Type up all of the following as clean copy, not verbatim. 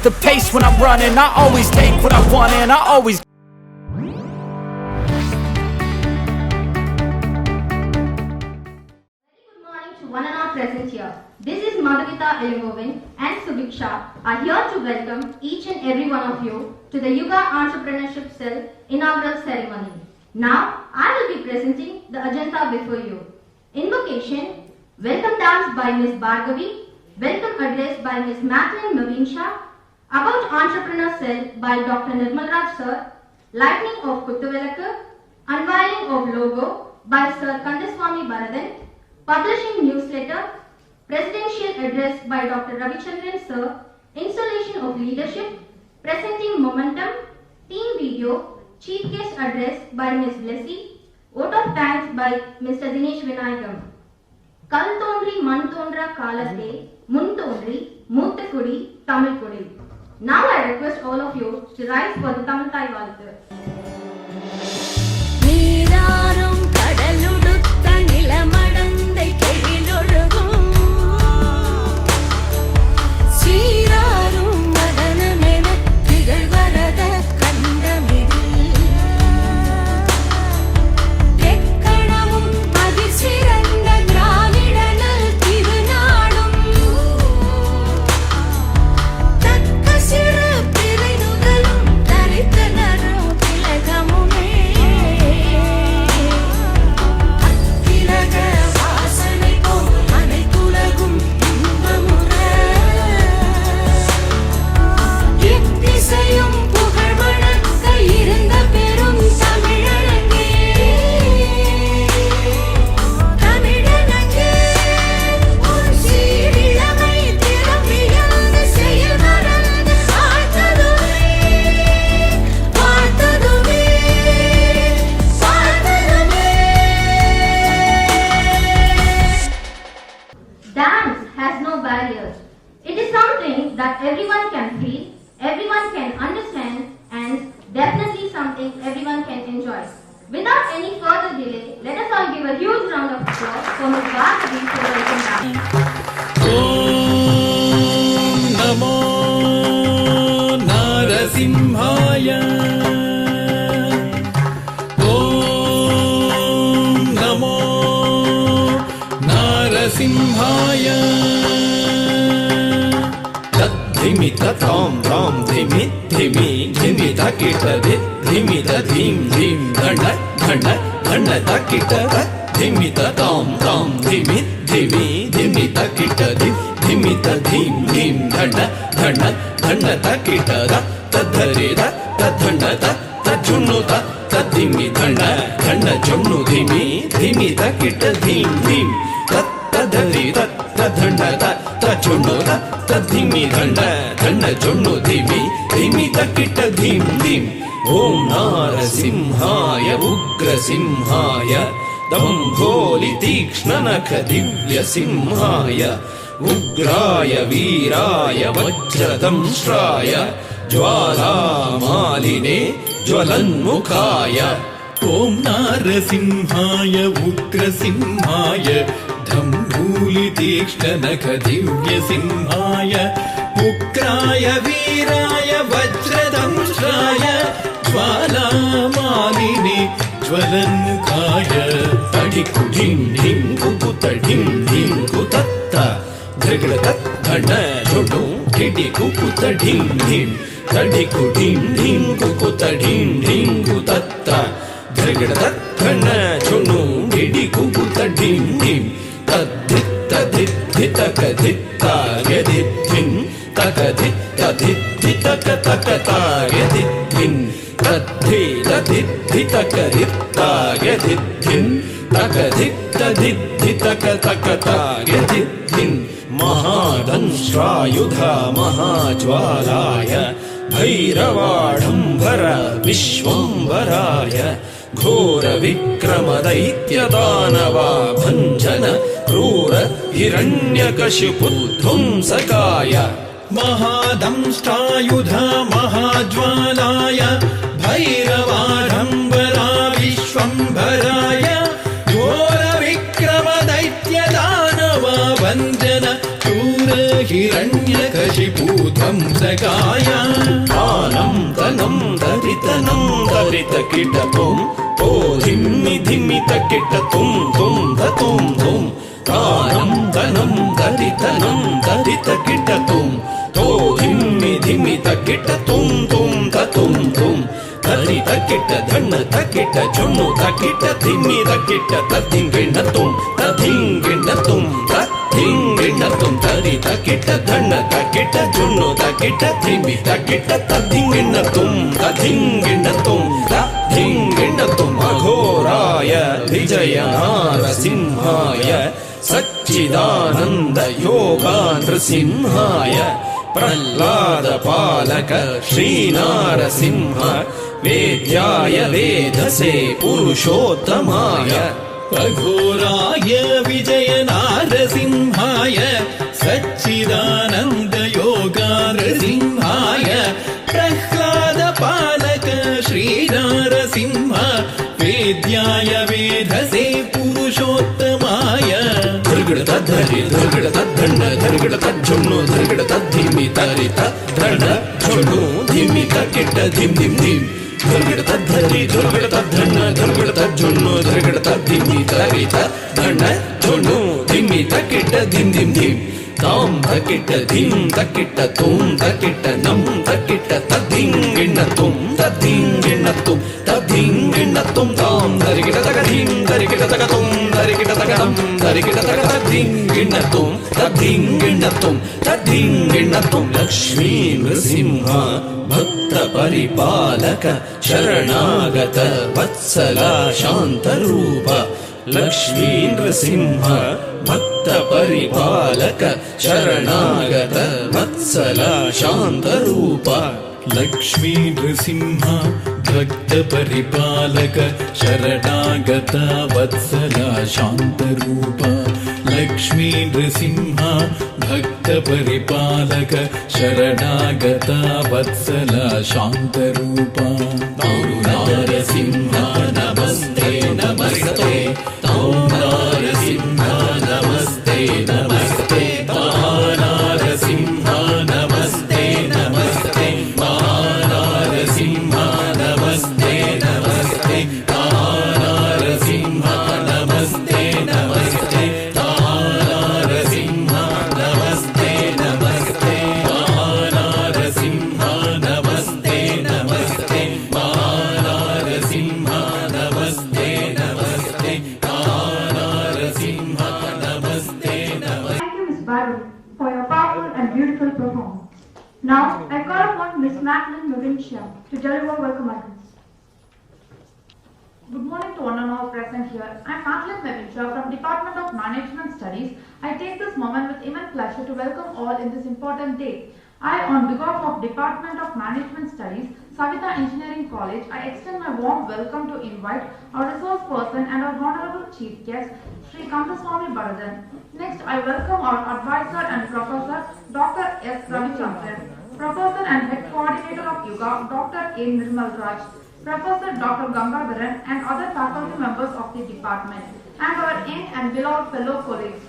the pace when I'm running. I always take what I want and I always One and all present here. This is Saveetha Engineering and Subiksha are here to welcome each and every one of you to the Yuga Entrepreneurship Cell inaugural ceremony. Now, I will be presenting the agenda before you. Invocation, welcome dance by Ms. Bhargavi, welcome address by Ms. Madeline Mavinsha, about Entrepreneur Cell by Dr. Nirmalraj Sir, lightning of Kuttuvelakku, unveiling of logo by Sir Kandhaswamy Bharathan, publishing newsletter, presidential address by Dr. Ravichandran Sir, installation of leadership, presenting momentum, team video, chief guest address by Ms. Blessy, vote of thanks by Mr. Dinesh Vinayagam. Kal tondri man tondra kalate, mun tondri, mootha kudi, Tamil kudi. Now I request all of you to rise for the Tamil Thai Valthu. நீராறும் கடலுடுத்த நிலமடந்தை கெழிலொழுகும் சீராரும் மதனமென திகழ்வரத கண்டமிதில் எக்கணமும் அதிசிறந்த திராவிடனல் திருநாடும் தக்க சிறு பிறைநுதலும் தரித்தனரும் திலகமுமே அத்திலக வாசனை போல் அனைத்துலகும் இன்பமுற எத்திசையும் புகழ் வழங்க இருந்த பெரும் தமிழனங்கே தமிழனங்கே உன் சீரிழமை திறமையான செயல் மறந்து வாழ்த்ததுமே வாழ்த்ததுமே வாழ்த்ததுமே. Dance has no barriers. It is something that everyone can feel, everyone can understand, and definitely something everyone can enjoy. Without any further delay, let us all give a huge round of applause for Ms. Bhargavi for the welcome dance. Om Namo Narasimhaya. Om Namo Narasimhaya. Dhimi ta thom thom dhimi dhimi dhimi ta kita dhimi ta dhim dhim dhanda dhanda dhanda ta kita dhimi ta thom thom dhimi dhimi dhimi ta kita dhimi ta dhim dhim dhanda dhanda dhanda ta kita tadhare ta dhanda ta chunnu ta dhimi dhanda dhanda chunnu dhimi dhimi ta kita dhim dhim tadhare ta dhanda ta chunnu ta dhimi dhanda dhanda chunnu dhimi dhimi ta kita dhim dhim. Om Narasimhaya Ugrasimhaya Dambholi Tikshnanakha Divya Simhaya Ugraya Viraya Vajradamshraya Jwala Maline Jwalanmukhaya. Om Narasimhaya Ugrasimhaya Dambholi Tikshnanakha Divya Simhaya Ugraya Viraya Vajradamshraya Jwala Maline Jwalanmukhaya. Tadikudim dim kukuta dim dim kutatta Drigada tattana chodu kidi kukuta dim dim Tadikudim dim kukuta dim dim kutatta Drigada tattana chodu kidi kukuta dim dim Taditta ditta kaditta gedittin Takaditta ditta katakata gedittin Tadhi ditta kaditta gedittin Takaditta ditta katakata gedittin. Mahadanshrayudha mahajwalaya Bhairavadambara Vishwambaraya Ghora Vikrama Daitya Danava Bhanjana Krura Hiranyakashipu Dhumsakaya. Mahadamstrayudha mahajwalaya Bhairavadambara Vishwambaraya Ghora Vikrama Daitya Danava Bhanjana Krura Hiranyakashipu विध्वंसकाय आनं तनं दरितनं दरितकिटतुं धिम्मि धिम्मितकिटतुं तुं धतुं तुं आनं तनं दरितनं दरितकिटतुं धिम्मि धिम्मितकिटतुं तुं धतुं तुं तरितकिट धन्न तकिट झुन्नु तकिट धिम्मि तकिट तद्धिङ्गिणतुं तद्धिङ्गिणतुं तद्धिङ्गिणतुं तरितकिट धन्न तकिट झुन्नु तकिट धिम्मि तकिट तद्धिङ्गिणतुं तद्धिङ्गिणतुं तद्धिङ्गिणतुं अघोराय विजयनारसिंहाय सच्चिदानन्द योगा नृसिंहाय प्रह्लाद पालक श्रीनारसिंह वेद्याय वेधसे पुरुषोत्तमाय अघोराय विजय नारसिंहाय सच्चिदानन्द योगा नृसिंहाय प्रह्लाद पालक श्रीनारसिंह वेद्याय वेधसे पुरुषोत्तमाय धृगड़ तद्धरि धृगड़ तद्धण्ड धृगड़ तज्झुन्नु धृगड़ तद्धिमि तरित धण्ड झुन्नु धिमि तकिट धिम धिम धिम धृगड़ तद्धरि धृगड़ तद्धण्ड धृगड़ तज्झुन्नु धृगड़ तद्धिमि तरित धण्ड झुन्नु धिमि तकिट धिम धिम धिम तां तकिट धिम तकिट तुं तकिट नं तकिट तद्धिङ्गिणतुं तद्धिङ्गिणतुं तद्धिङ्गिणतुं तां धरिकिट तगधिं धरिकिट तगतुं धरिकिट तगनं धरिकिट तगतद्धिङ्गिणतुं तद्धिङ्गिणतुं तद्धिङ्गिणतुं लक्ष्मी नृसिंह भक्त परिपालक शरणागत वत्सल शान्तरूप लक्ष्मी नृसिंह भक्त परिपालक शरणागत वत्सल शान्तरूप लक्ष्मी नृसिंह भक्त परिपालक शरणागत वत्सल शान्तरूप लक्ष्मी नृसिंह भक्त परिपालक शरणागत वत्सल शान्तरूप नारसिंह नमस्ते नमस्ते नारसिंह नमस्ते नमस्ते नारसिंह नमस्ते नमस्ते नारसिंह नमस्ते नमस्ते नारसिंह नमस्ते नमस्ते नारसिंह नमस्ते नमस्ते नारसिंह नमस्ते नमस्ते नारसिंह नमस्ते नमस्ते नारसिंह नमस्ते नमस्ते. Thank you, Ms. Baru, for your powerful and beautiful performance. Now, I call upon Ms. Madeline Mavincia to deliver welcome address. Good morning to one and all present here. I am Madeline Mavincia from Department of Management Studies. I take this moment with immense pleasure to welcome all in this important day. I, on behalf of Department of Management Studies, Saveetha Engineering College, I extend my warm welcome to invite our resource person and our honorable chief guest, Sri Kandhaswamy Bharathan. Next, I welcome our advisor and professor, Dr. S. Ravichander, professor and head coordinator of YUGA, Dr. K. Nirmal Raj, Professor Dr. Gangadharan and other faculty members of the department, and our young and beloved fellow colleagues.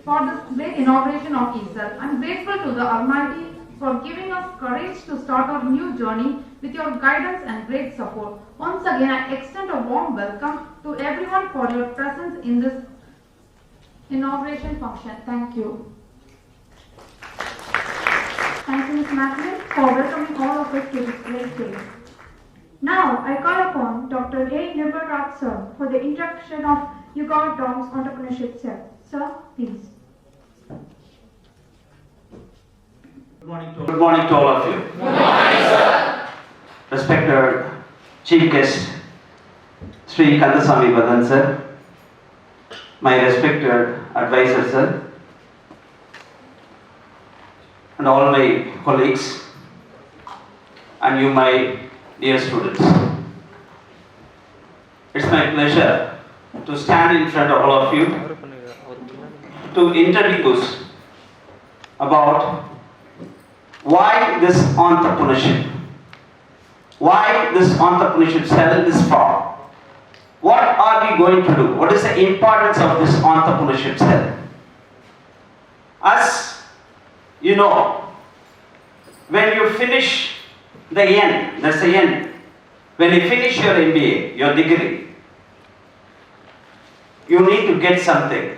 For this great inauguration of ECELL, I am grateful to the Almighty for giving us courage to start our new journey with your guidance and great support. Once again, I extend a warm welcome to everyone for your presence in this inauguration function. Thank you. Thank you, Ms. Madeline, for welcoming all of us to this great day. Now, I call upon Dr. A. Nirmal Raj sir for the introduction of YUGA-DOMS Entrepreneurship Cell. Sir, please. Good morning to all of you. Good morning, sir. Respected Chief Guest, Sri Kandhaswamy Bharathan sir, my respected advisor sir, and all my colleagues, and you my dear students. It's my pleasure to stand in front of all of you to introduce about why this entrepreneurship, why this entrepreneurship cell is for. What are we going to do? What is the importance of this entrepreneurship cell? As you know, when you finish the N, that's the N. When you finish your MBA, your degree, you need to get something.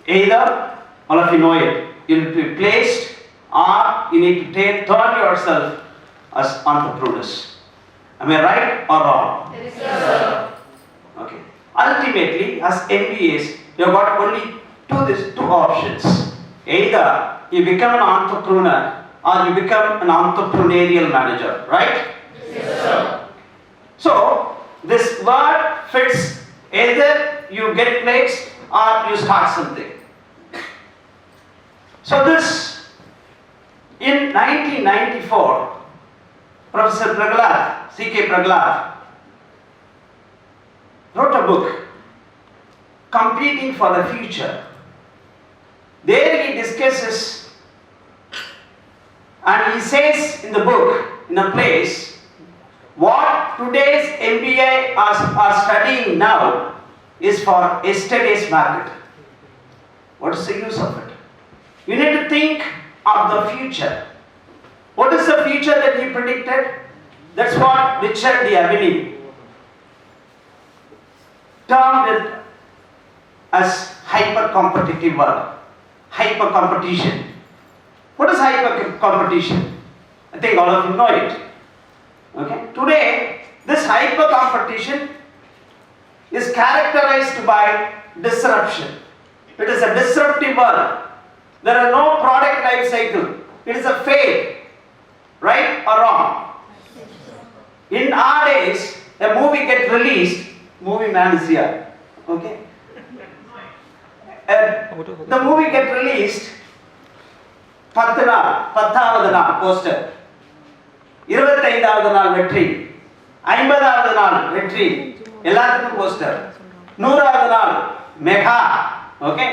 Either, all of you know it, you'll be placed or you need to turn yourself as entrepreneurs. Am I right or wrong? Yes, sir. Okay. Ultimately, as MBAs, you have got only two options. Either you become an entrepreneur or you become an entrepreneurial manager, right? Yes, sir. So, this word fits either you get placed or you start something. So this, in 1994, Professor Praglad, C.K. Praglad, wrote a book, Competing for the Future. There he discusses and he says in the book, in a place, what today's MBA are studying now is for yesterday's market. What is the use of it? You need to think of the future. What is the future that he predicted? That's what Richard D'Avigny termed it as hyper-competitive world. Hyper-competition. What is hyper-competition? I think all of you know it. Okay. Today, this hyper-competition is characterized by disruption. It is a disruptive world. There are no product life cycle. It is a fade. Right or wrong? In our days, a movie gets released, movie man is here. Okay? The movie gets released, 10 நாள் 10வது நாள் poster, 25வது நாள் வெற்றி, 50வது நாள் வெற்றி, எல்லாத்துக்கும் poster, 100வது நாள் mega. Okay,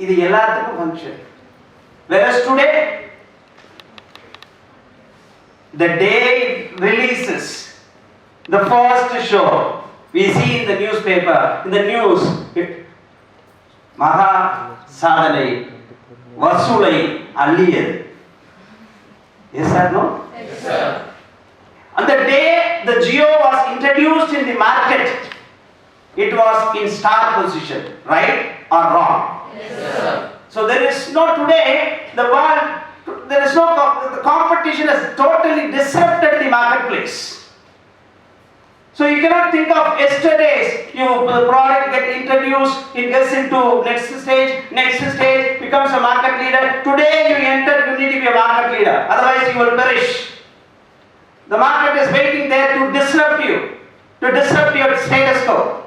இது எல்லாத்துக்கும் function. Whereas today, the day it releases, the first show, we see in the newspaper, in the news, மகா சாதனை வசூலை அள்ளியது. Yes or no? Yes, sir. On the day the Jio was introduced in the market, it was in star position, right or wrong? Yes, sir. So there is no today, the world, there is no, the competition has totally disrupted the marketplace. So you cannot think of yesterday's, the product get introduced, it gets into next stage, becomes a market leader. Today you enter, you need to be a market leader, otherwise you will perish. The market is waiting there to disrupt you, to disrupt your status quo.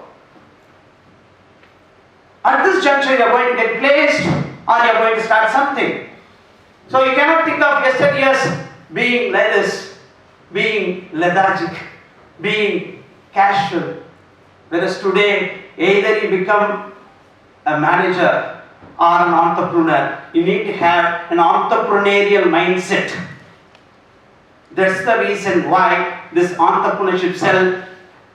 At this juncture you are going to get placed or you are going to start something. So you cannot think of yesteryears being like this, being lethargic, being casual. Whereas today, either you become a manager or an entrepreneur, you need to have an entrepreneurial mindset. That's the reason why this entrepreneurship cell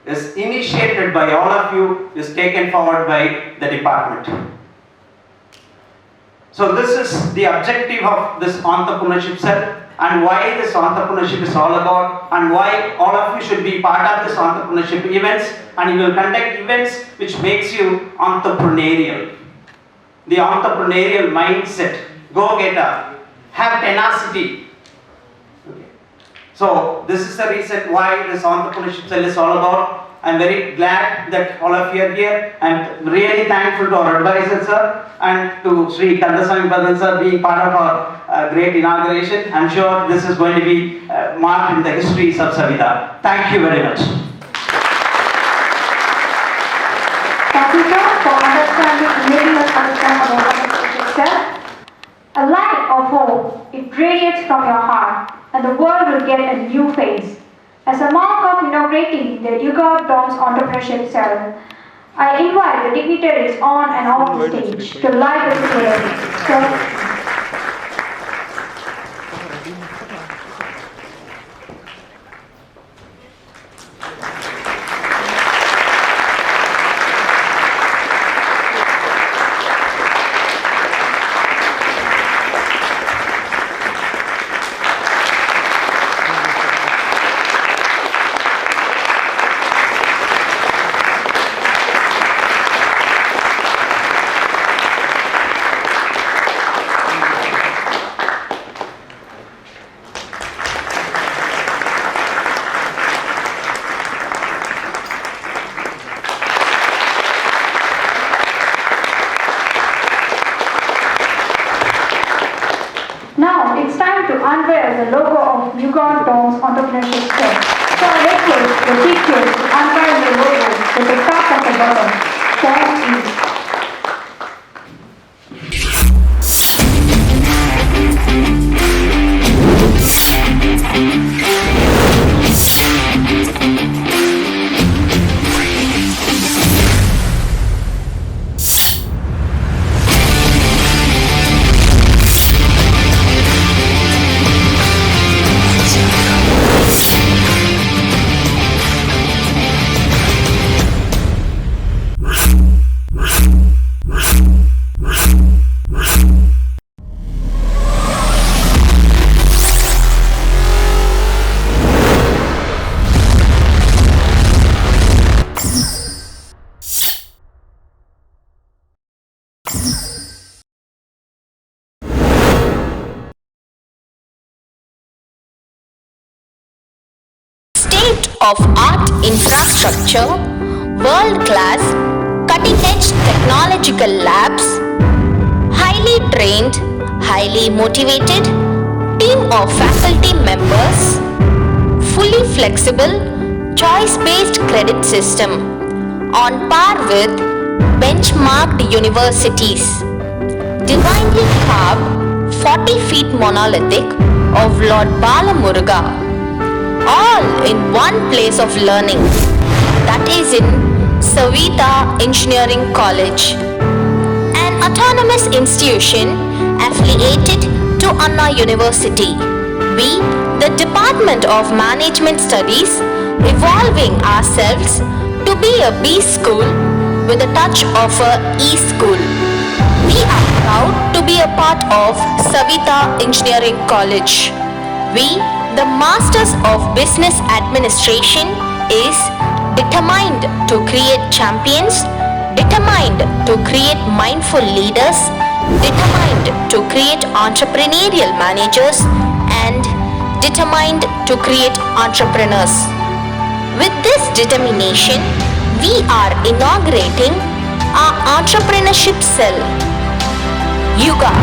is initiated by all of you, is taken forward by the department. So this is the objective of this entrepreneurship cell, and why this entrepreneurship is all about, and why all of you should be part of this entrepreneurship events, and you will conduct events which makes you entrepreneurial. The entrepreneurial mindset, go-getter, have tenacity. Okay. So this is the reason why this entrepreneurship cell is all about. I'm very glad that all of you are here. I'm really thankful to our advisor sir and to Sri Kandhaswamy sir being part of our great inauguration. I'm sure this is going to be marked in the histories of Saveetha. Thank you very much. Thank you, sir, for understanding and making us understand about the sir. A light of hope, it radiates from your heart, and the world will get a new face. As a mark of inaugurating the YUGA-DOMS Entrepreneurship Cell, I invite the dignitaries on and off the stage to light the ceremony. So, YUGA DOMS Entrepreneurship Cell. So I request the teachers to unveil the logo with the top of the button. Thank you. State-of-art infrastructure, world-class, cutting-edge technological labs, highly trained, highly motivated team of faculty members, fully flexible, choice-based credit system, on par with benchmarked universities, divinely carved 40 feet monolithic of Lord Balamuruga, all in one place of learning, that is in Saveetha Engineering College, an autonomous institution affiliated to Anna University. We, the Department of Management Studies, evolving ourselves to be a B school with a touch of a E school. We are proud to be a part of Saveetha Engineering College. We, the Masters of Business Administration, is determined to create champions, determined to create mindful leaders, determined to create entrepreneurial managers, and determined to create entrepreneurs. With this determination, we are inaugurating our entrepreneurship cell, YUGA,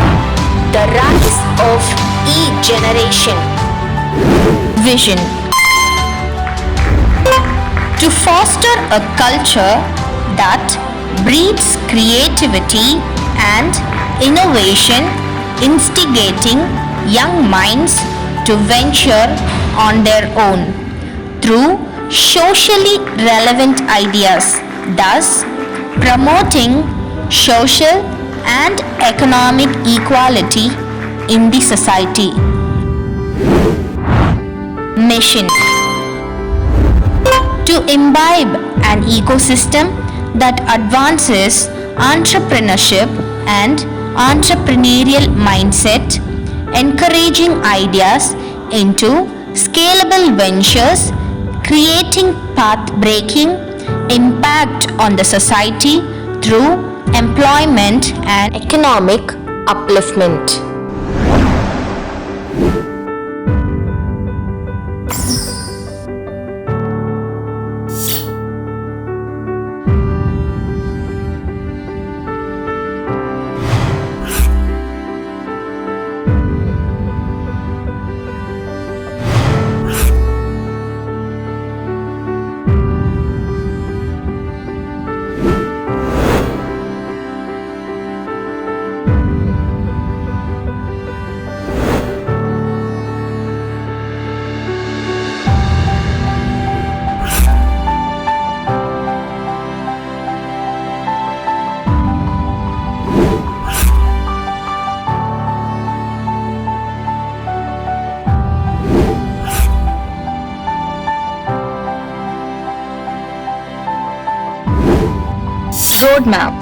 the rise of E-generation. Vision: to foster a culture that breeds creativity and innovation, instigating young minds to venture on their own through socially relevant ideas, thus promoting social and economic equality in the society. Mission: to imbibe an ecosystem that advances entrepreneurship and entrepreneurial mindset, encouraging ideas into scalable ventures, creating path-breaking impact on the society through employment and economic upliftment. Roadmap: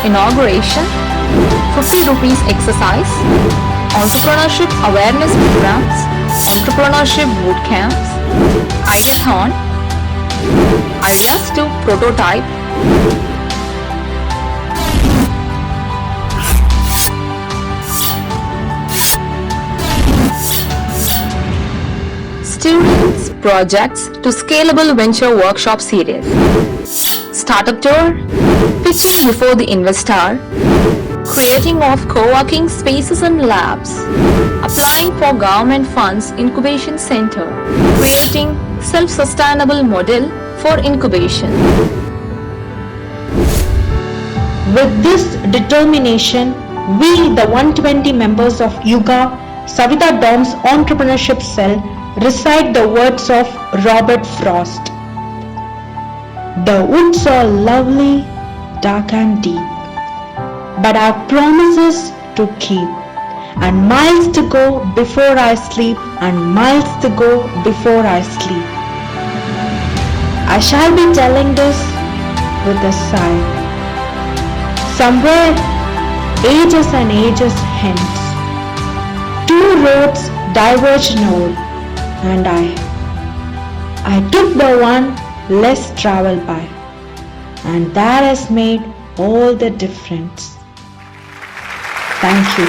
Inauguration, 50 rupees exercise, entrepreneurship awareness programs, entrepreneurship boot camps, ideathon, ideas to prototype, students projects to scalable venture workshop series, startup tour, pitching before the investor, creating of co-working spaces and labs, applying for government funds incubation center, creating self-sustainable model for incubation. With this determination, we, the 120 members of YUGA Saveetha DOMS Entrepreneurship Cell, recite the words of Robert Frost. The woods are lovely, dark and deep, but I have promises to keep, and miles to go before I sleep, and miles to go before I sleep. I shall be telling this with a sigh. Somewhere, ages and ages hence, two roads diverged north, and I took the one less traveled by, and that has made all the difference. Thank you.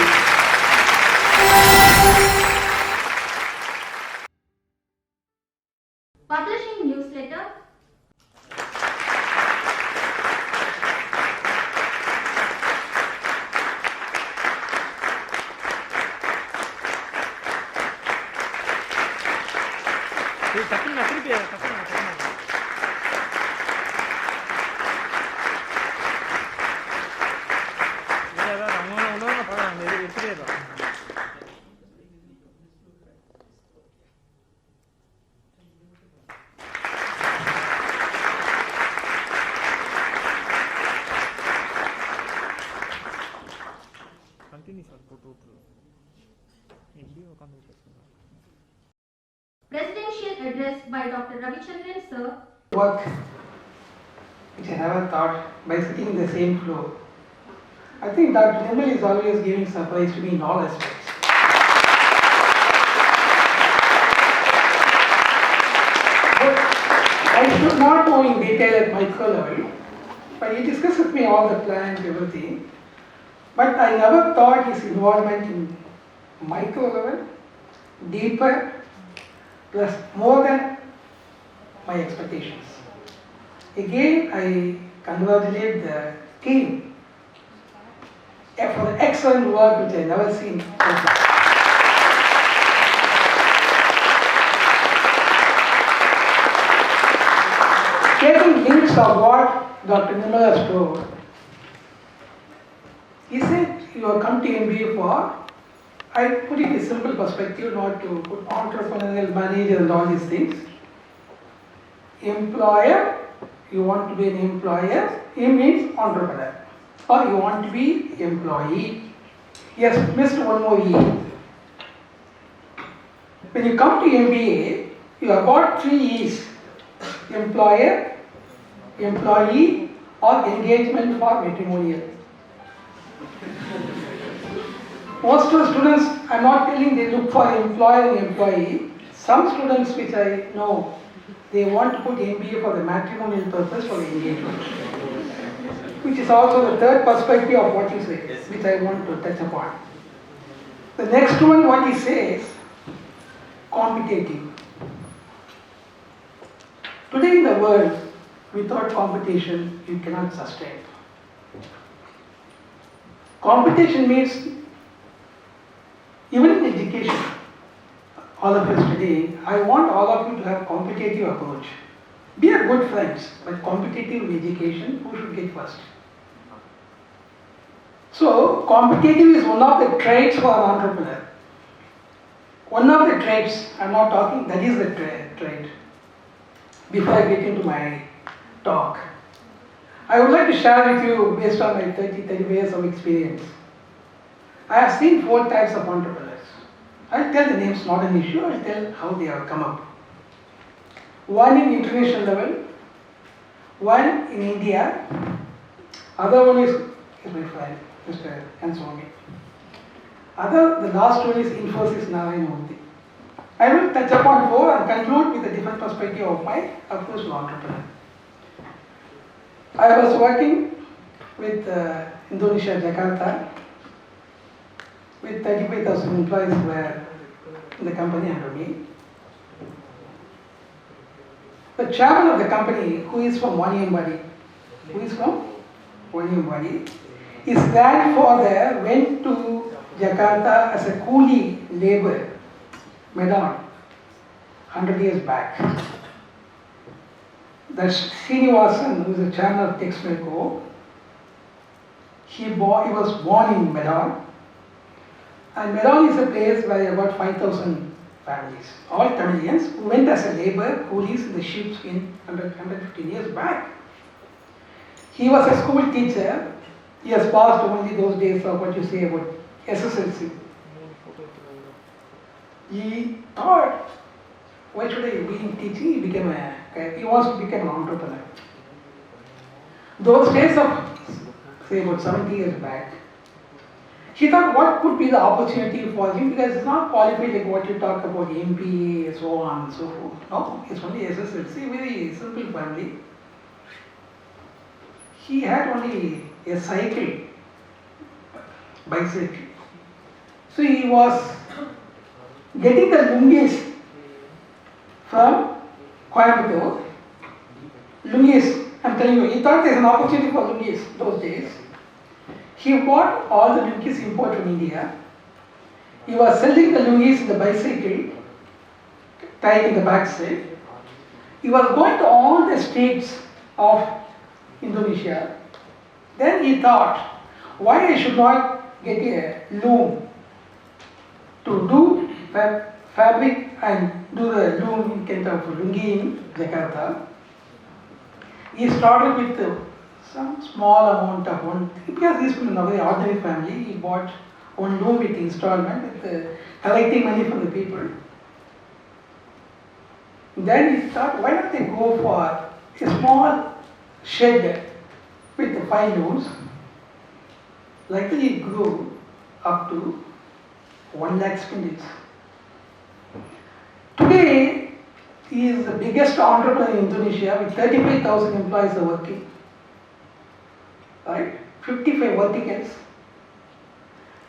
Publishing newsletter. Presidential address by Dr. Ravichandran sir. Work which I never thought by sitting in the same floor. I think Dr. Nirmal is always giving surprise to me in all aspects. But I should not go in detail at micro level, but he discussed with me all the plans, everything. But I never thought his involvement in micro level, deeper, plus more than my expectations. Again, I congratulate the team for the excellent work which I never seen before. Taking links of what Dr. Nirmal has told, he said you have come to MBA for, I put it in a simple perspective, not to put entrepreneurial manager and all these things. Employer, you want to be an employer, he means entrepreneur. Or you want to be employee. Yes, missed one more E. When you come to MBA, you have got 3 E's. Employer, employee, or engagement for matrimonial. Most of the students, I am not telling they look for employer and employee. Some students which I know, they want to put MBA for the matrimonial purpose for the engagement. Which is also the third perspective of what you say, which I want to touch upon. The next one, what he says, competitive. Today in the world, without competition, you cannot sustain. Competition means, even in education, all of us today, I want all of you to have competitive approach. Be a good friends, but competitive in education, who should get first? So, competitive is one of the traits for an entrepreneur. One of the traits, I am not talking, that is the trait. Before I get into my talk, I would like to share with you, based on my 35 years of experience, I have seen 4 types of entrepreneurs. I will tell the names, not an issue, I will tell how they have come up. One in international level, one in India, other one is my friend, Mr. Kandhaswamy. The last one is Infosys Narayanamurthy. I will touch upon 4 and conclude with a different perspective of my approach to entrepreneur. I was working with Indonesia, Jakarta, with 35,000 employees were in the company under me. The chairman of the company, who is from Waniambadi, Onyambani. His grandfather went to Jakarta as a coolie labor, Medan, 100 years back. That's Srinivasan, who is the chairman of Textile Co. He was born in Medan. And Medan is a place where about 5,000 families, all Tamilians, who went as a labor, coolies in the ships in 115 years back. He was a school teacher. He has passed only those days of what you say about SSLC. He thought, why should I be in teaching? He wants to become an entrepreneur. Those days of, say about 70 years back, he thought what could be the opportunity for him, because it's not qualified like what you talk about MPA, so on and so forth. No, it's only SSLC, very simple family. He had only a cycle, bicycle. So he was getting the lungis from Coimbatore. Lungis, I'm telling you, he thought there's an opportunity for lungis those days. He bought all the lungis imported from India. He was selling the lungis in the bicycle, tied in the backside. He was going to all the states of Indonesia. Then he thought, why I should not get a loom to do fabric and do the loom in kind of lungi in Jakarta. He started with some small amount of one, because he's from a very ordinary family. He bought one loom with installment, with collecting money from the people. Then he thought, why not they go for a small shed with 5 looms. Like that he grew up to 1 lakh spindles. Today, he is the biggest entrepreneur in Indonesia with 35,000 employees are working. Right? 55 verticals.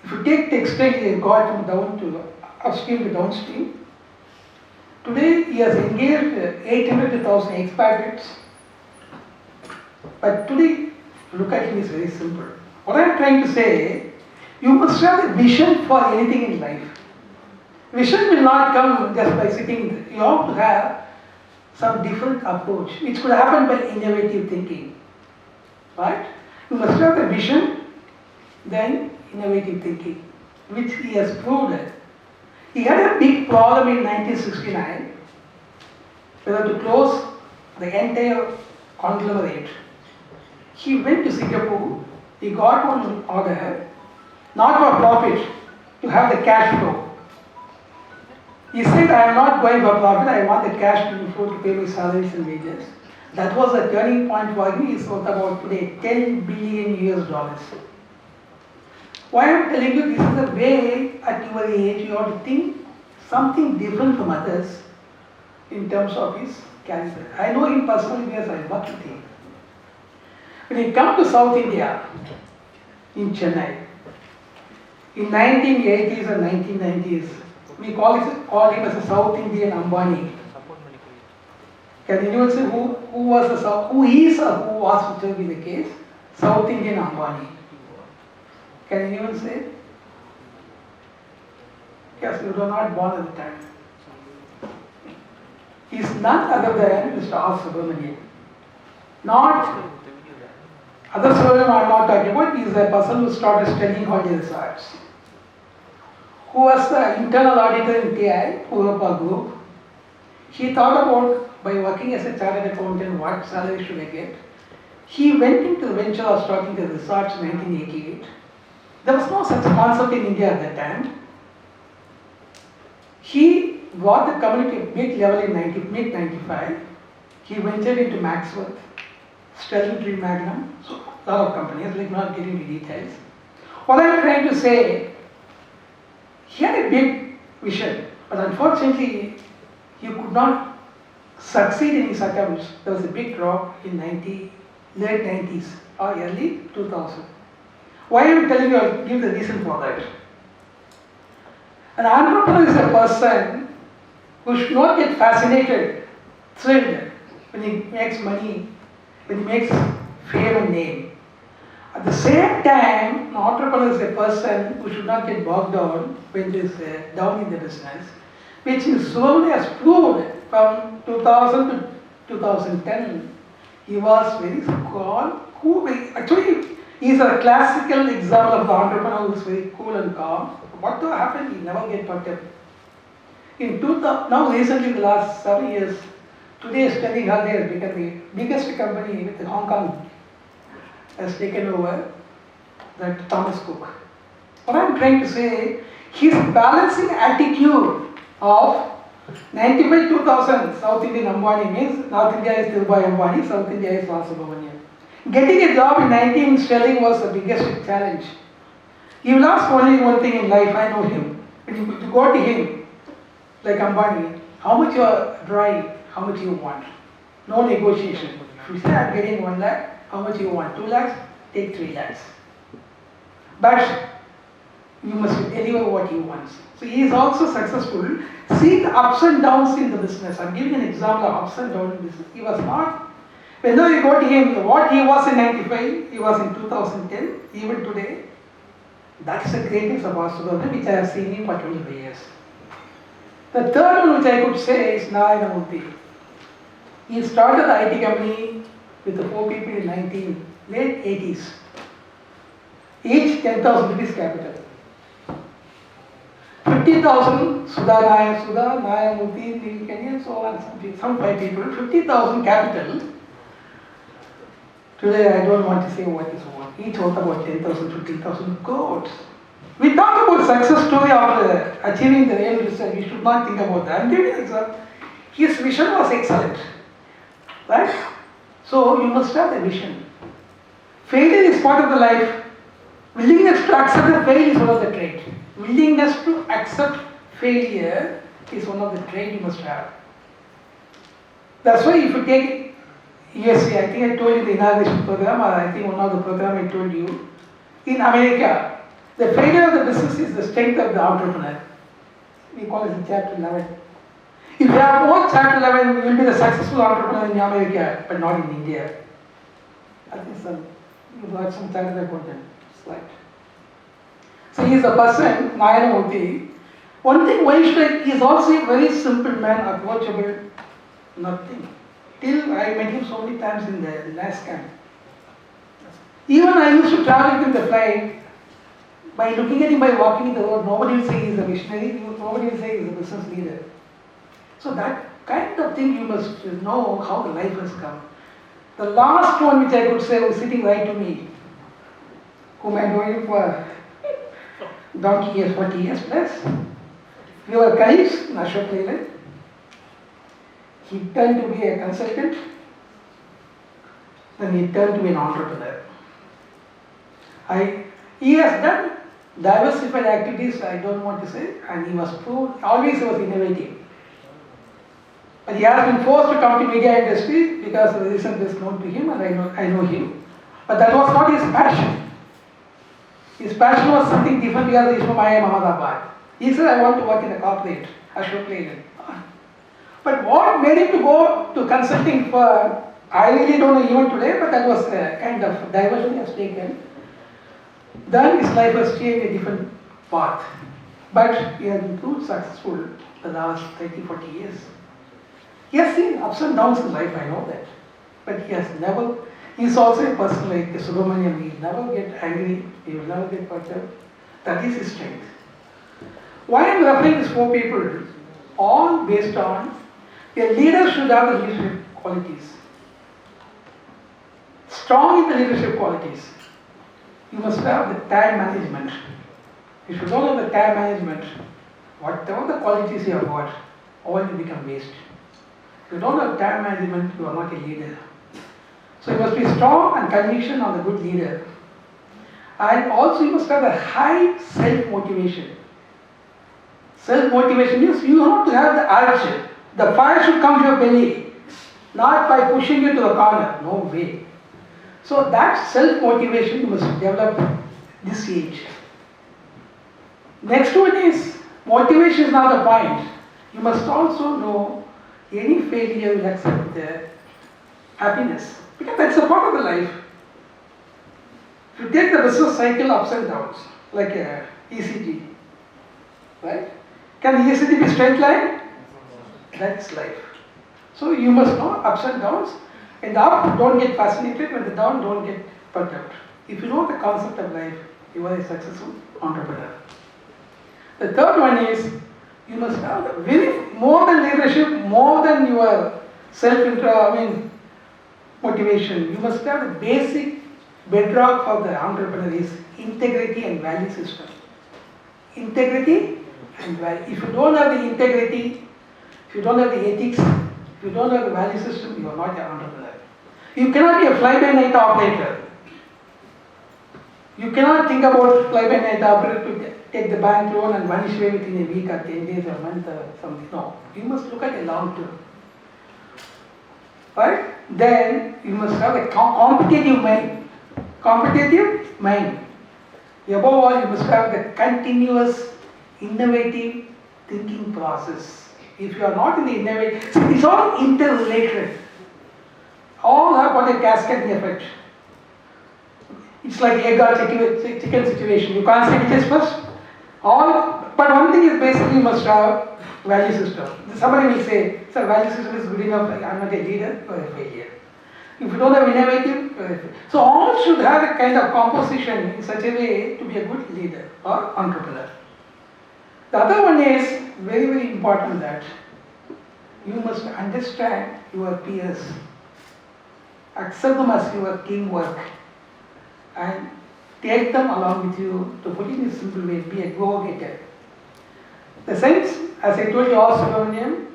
If you take textile, he has got from down to upstream to downstream. Today, he has engaged 800 to 1,000 expatriates. But today, look at him is very simple. What I am trying to say, you must have a vision for anything in life. Vision will not come just by sitting there. You have to have some different approach, which could happen by innovative thinking. Right? You must have a vision, then innovative thinking, which he has proved. He had a big problem in 1969, whether to close the entire conglomerate. He went to Singapore, he got one order, not for profit, to have the cash flow. He said, I am not going for profit, I want the cash flow to pay my salaries and wages. That was a turning point for him. He's worth about today $10 billion US. Why I am telling you, this is the way at your age you have to think something different from others in terms of his character. I know him personally because I work with him. When he come to South India, in Chennai, in 1980s and 1990s, we call him as a South Indian Ambani. Can anyone say who is or who was, which will be the case? South Indian Ambani. Can anyone say? Yes, you were not born at the time. He is none other than Mr. R. Subramanian. Not other Subramanian I am not talking about. He is a person who started studying holiday resorts, who was the internal auditor in TI, Europa Group. He thought about, by working as a chartered accountant, what salary should I get. He went into the venture of starting the research in 1988. There was no such concept in India at that time. He brought the community at mid-level in mid-95. He ventured into Maxworth, Sterling Tree Magnum, so a lot of companies, like not getting into details. What I am trying to say, he had a big vision, but unfortunately, he could not succeed in his attempts. There was a big drop in late 90s or early 2000. Why I am telling you, I will give the reason for that. An entrepreneur is a person who should not get fascinated, thrilled when he makes money, when he makes fame and name. At the same time, an entrepreneur is a person who should not get bogged down when there is down in the business, which is slowly has proved from 2000 to 2010. He was very calm, cool. Actually, he is a classical example of the entrepreneur who is very cool and calm. Whatever happened, he never get fucked up. In 2000, now recently, the last 7 years, today Sterling Holiday has become the biggest company with Hong Kong has taken over, that Thomas Cook. What I'm trying to say, his balancing attitude of 95 2000 South Indian Ambani means North India is Dhirubhai Ambani, South India is Vasubhamanian. Getting a job in 19 Sterling was the biggest challenge. He will ask only one thing in life, I know him. When you go to him, like Ambani, how much you are drawing, how much you want. No negotiation. If you say I'm getting 1 lakh, how much you want? 2 lakhs? Take 3 lakhs. But you must deliver what he wants. So he is also successful. See the ups and downs in the business. I'm giving an example of ups and downs in business. He was not, whenever you go to him, what he was in 95, he was in 2010, even today. That's the greatness of Vasubhamanian, which I have seen him for 25 years. The third one which I could say is Narayana Murthy. He started the IT company with the 4 people in late 80s. Each 10,000 rupees capital. 50,000 Sudha Naya Murthy, Neil Kenyan, so on, some 5 people, 50,000 capital. Today I don't want to say what is what. Each worth about 10,000, 15,000 crores. We talk about success story of achieving the real result. We should not think about that. I'm giving an example. His vision was excellent. Right? So you must have the vision. Failure is part of the life. Willingness to accept the failure is one of the traits. Willingness to accept failure is one of the traits you must have. That's why if you take ESC, I think I told you the inauguration program, or I think one of the program I told you, in America, the failure of the business is the strength of the entrepreneur. We call it chapter 11. If you have more chapter 11, you will be the successful entrepreneur in America, but not in India. I think you got some chapter content slide. So he is a person, Narayana Murthy. One thing, why should I, he is also a very simple man, approachable, nothing. Till I met him so many times in the last camp. Even I used to travel with him the flight. By looking at him, by walking in the road, nobody will say he is a missionary, nobody will say he is a business leader. So that kind of thing you must know how the life has come. The last one which I could say was sitting right to me, whom I know him for donkey years, 40 years plus. We were colleagues in Ashok Leyland. He turned to be a consultant, then he turned to be an entrepreneur. He has done diversified activities, I don't want to say, and he was proved, always he was innovative. But he has been forced to come to media industry because of the reason is known to him, and I know him. But that was not his passion. His passion was something different because he is from IIM Ahmedabad. He said, I want to work in a corporate, Ashok Leyland. But what made him to go to consulting firm, I really don't know even today, but that was a kind of diversion he has taken. Then his life has changed a different path. But he has been too successful the last 30, 40 years. He has seen ups and downs in life, I know that. But he has never, he is also a person like Subramanian, he will never get angry, he will never get perturbed. That is his strength. Why I am referring these 4 people? All based on a leader should have the leadership qualities. Strong in the leadership qualities. You must have the time management. If you don't have the time management, whatever the qualities you have got, all will become waste. If you don't have time management, you are not a leader. So you must be strong and conviction of the good leader. And also you must have a high self-motivation. Self-motivation means you have to have the urge. The fire should come to your belly, not by pushing you to the corner. No way. So that self-motivation you must develop this age. Next one is, motivation is not the point. You must also know any failure will accept the happiness. Because that's a part of the life. If you take the business cycle ups and downs, like a ECG, right? Can ECG be straight line? That's life. So you must know ups and downs. In the up, don't get fascinated. When the down, don't get perturbed. If you know the concept of life, you are a successful entrepreneur. The third one is, you must have more than leadership, more than your motivation. You must have the basic bedrock for the entrepreneur is integrity and value system. Integrity and value. If you don't have the integrity, if you don't have the ethics, if you don't have the value system, you are not an entrepreneur. You cannot be a fly-by-night operator. You cannot think about fly-by-night operator to take the bank loan and vanish away within a week or 10 days or a month or something. No, you must look at a long term. Right? Then you must have a competitive mind. Competitive mind. Above all, you must have the continuous, innovative thinking process. If you are not in the innovative, it's all interrelated. All have got a cascading effect. It's like egg or chicken situation. You can't say which is first. But one thing is basically you must have value system. Somebody will say, sir, value system is good enough, I'm not a leader, you are a failure. If you don't have innovative, you are a failure. So all should have a kind of composition in such a way to be a good leader or entrepreneur. The other one is very, very important that you must understand your peers. Accept them as your teamwork and take them along with you. To put it in a simple way, be a go-getter. The sense, as I told you all, Subramaniam,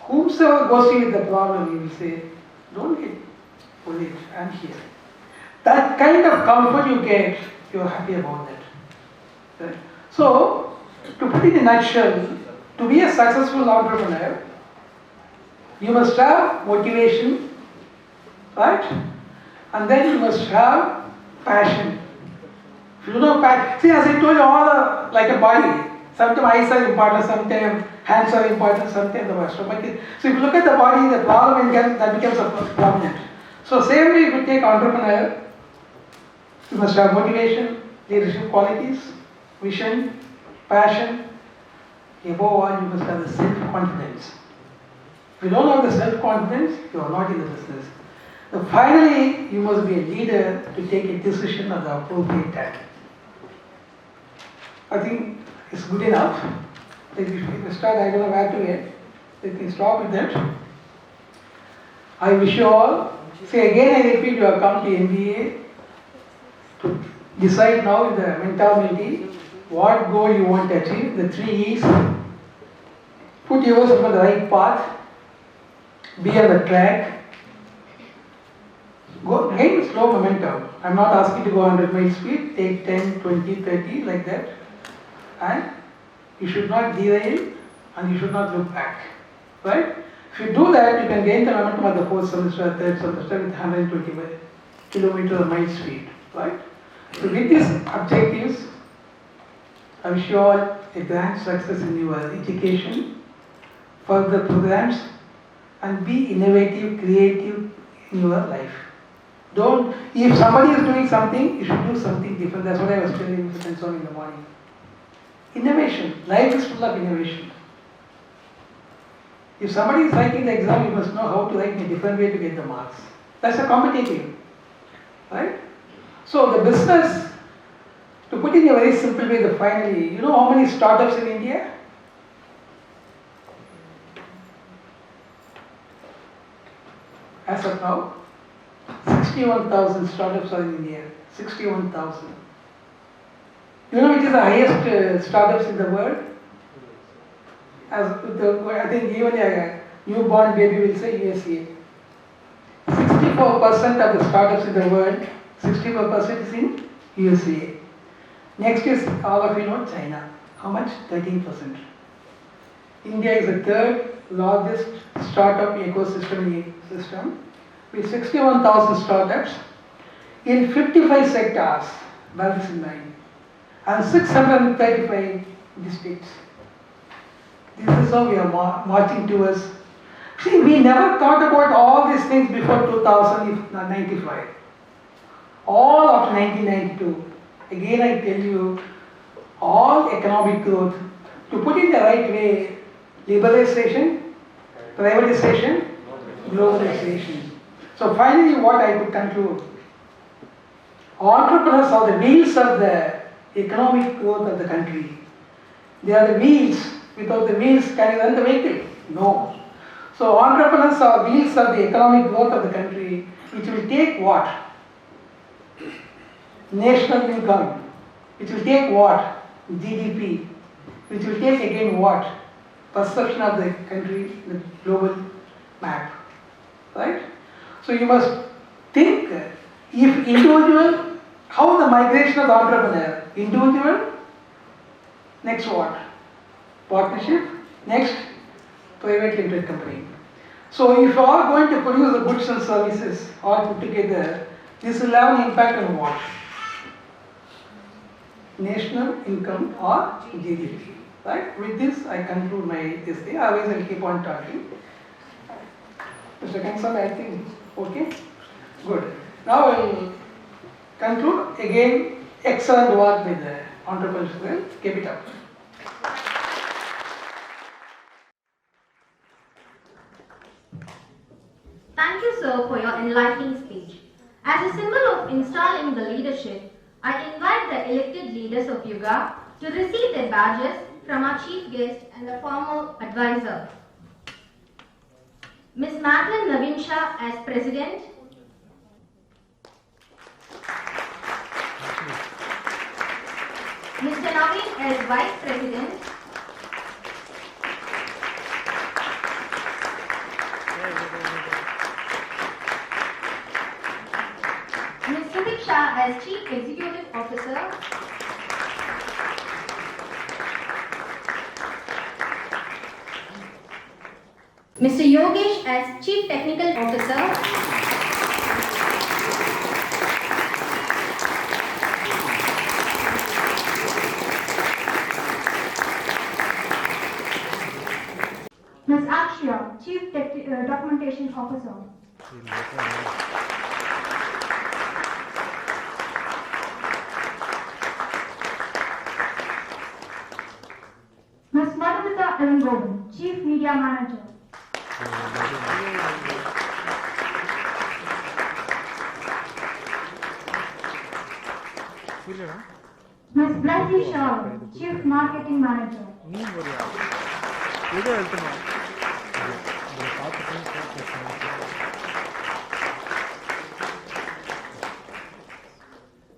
whomsoever goes to you with the problem, you will say, don't get worried, I'm here. That kind of comfort you get, you are happy about that. Right? So, to put it in a nutshell, to be a successful entrepreneur, you must have motivation, right? And then you must have passion. If you don't have passion, see, as I told you, all like a body. Sometimes eyes are important, sometimes hands are important, sometimes the stomach is. So if you look at the body, the problem that becomes prominent. So same way, if you take entrepreneur, you must have motivation, leadership qualities, vision, passion. Above all, you must have the self-confidence. If you don't have the self-confidence, you are not in the business. So finally, you must be a leader to take a decision at the appropriate time. I think it's good enough. If you start, I don't know where to get. Let me stop with that. I wish you all, see again I repeat, you have come to MBA to decide now with the mentality what goal you want to achieve, the 3 E's. Put yourself on the right path, be on the track. Go gain slow momentum. I'm not asking to go 100 miles speed, take 10, 20, 30 like that. And you should not derail and you should not look back. Right? If you do that, you can gain the momentum at the 4th semester, 3rd semester with 120 kilometers or mile speed. Right? So with these objectives, I wish you all a grand success in your education, further programs, and be innovative, creative in your life. If somebody is doing something, you should do something different. That's what I was telling Mr. Kandhaswamy in the morning. Innovation. Life is full of innovation. If somebody is writing the exam, you must know how to write in a different way to get the marks. That's a competitive. Right? So the business, to put it in a very simple way, finally, you know how many startups in India? As of now, 61,000 startups are in India. 61,000. You know which is the highest startups in the world? I think even a newborn baby will say USA. 64% of the startups in the world, 64% is in USA. Next is, all of you know, China. How much? 13%. India is the 3rd largest startup ecosystem with 61,000 startups in 55 sectors, bear this in mind, and 635 districts. This is how we are marching towards. See, we never thought about all these things before 2095. all after 1992. Again I tell you, all economic growth, to put it the right way, liberalization, privatization, globalization. So finally what I could conclude, entrepreneurs are the wheels of the economic growth of the country. They are the wheels. Without the wheels, can you run the vehicle? No. So entrepreneurs are wheels of the economic growth of the country, which will take what? National income. Which will take what? GDP. Which will take again what? Perception of the country, the global map. Right? So you must think, if individual, how the migration of the entrepreneur? Individual, next what? Partnership, next private limited company. So if you are going to produce the goods and services all put together, this will have an impact on what? National income or GDP. Right? With this I conclude my this thing, otherwise I will keep on talking. Mr. Kandhaswamy, I think, okay? Good. Now I will conclude. Again, excellent work with the entrepreneurship. Keep it up. Thank you, sir, for your enlightening speech. As a symbol of installing the leadership, I invite the elected leaders of YUGA to receive their badges from our chief guest and the former advisor. Ms. Madeline Navin Shah as President, Mr. Naveen as Vice President, Ms. Subiksha as Chief Executive Officer, Mr. Yogesh as Chief Technical Officer, Ms. Akshya, Chief Documentation Officer. Ms. Saveetha Engineering College, Chief Media Manager. Ms. Blessy Shaw, Chief Marketing Manager.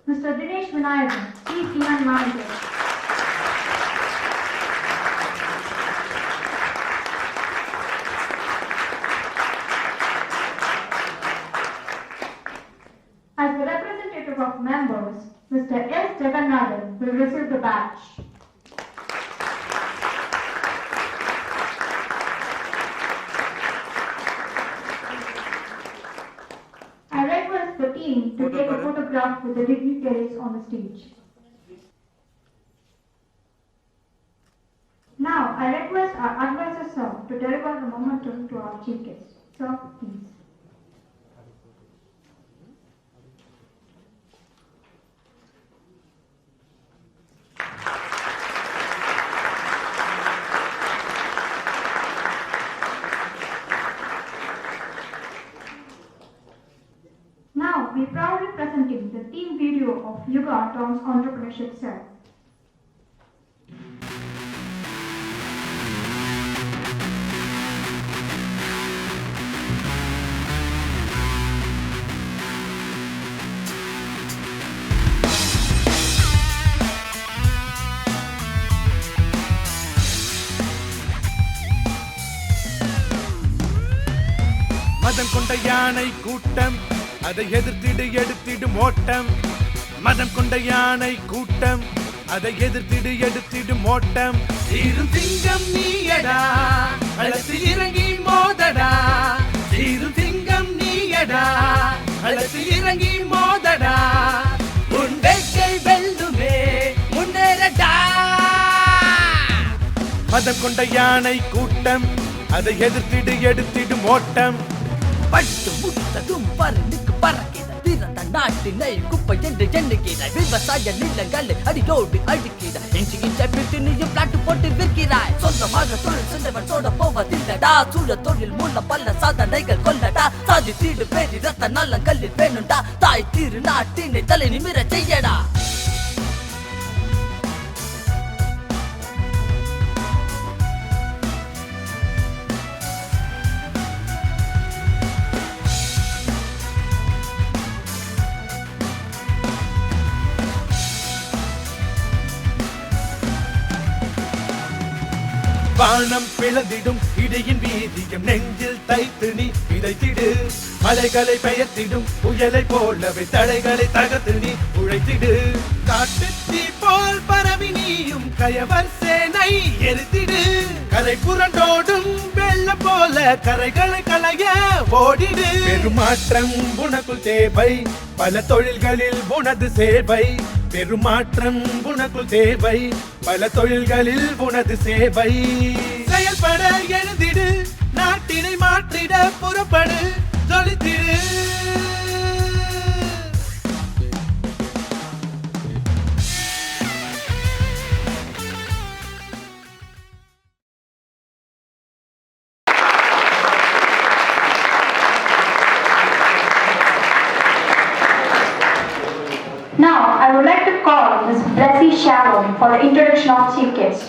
Mr. Dinesh Vinayagan, Chief Event Manager. As the representative of members, Mr. S. Jagannathan will receive the badge. I request the team to take a photograph with the dignitaries on the stage. Now, I request our advisor, sir, to deliver the momentum to our chief guest. Sir, please. Now, we proudly presenting the team video of YUGA-Rise Entrepreneurship Cell. மதம் கொண்ட யானை கூட்டம் அதை எதிர்த்திடு எடுத்திடும் ஓட்டம் மதம் கொண்ட யானை கூட்டம் அதை எதிர்த்திடு எடுத்திடும் ஓட்டம் தீரும் திங்கம் நீயடா களத்தில் இறங்கி மோதடா தீரும் திங்கம் நீயடா களத்தில் இறங்கி மோதடா உன் வேட்கை வெல்லுமே முன்னேறடா மதம் கொண்ட யானை கூட்டம் அதை எதிர்த்திடு எடுத்திடும் ஓட்டம் பட்டு முட்டதும் பறந்துக்கு பறக்கிட பிறந்த நாட்டினை குப்பை என்று எண்ணுகிறாய். விவசாய நிலங்களை அடியோடு அழிக்கிறாய். எஞ்சிக்கின்ற பிட்டு நீயும் பிளாட்டு போட்டு விற்கிறாய். சொந்தமாக தொழில் சென்றவன் தோட போவதில்லடா. சுழ தொழில் மூலம் பல சாதனைகள் கொள்ளடா. சாதித்தீடு பேரி ரத்த நல்ல கல்லில் வேணுண்டா. தாய் தீரு நாட்டினை தலை நிமிர செய்யடா. வானம் பிளந்திடும் இடையின் வீதியம் நெஞ்சில் தைத்து நீ விதைத்திடு. மலைகளை பெயர்த்திடும் புயலை போலவே தடைகளை தகர்த்து நீ உழைத்திடு. காட்டுத்தீ போல் பரவி நீயும் கயவர் சேனை எரித்திடு. கரை புரண்டோடும் வெள்ளம் போல கரைகளை களைய ஓடிடு. பெருமாற்றம் உனக்குள் தேவை, பல தொழில்களில் உனது சேவை. பெருமாற்றம் உனக்குள் தேவை, பல தொழில்களில் உனது சேவை. செயல்பட எழுந்திடு, நாட்டினை மாற்றிட புறப்படு, ஜொலித்திடு. Now, I would like to call Ms. Blessy Shalom for the introduction of chief guest.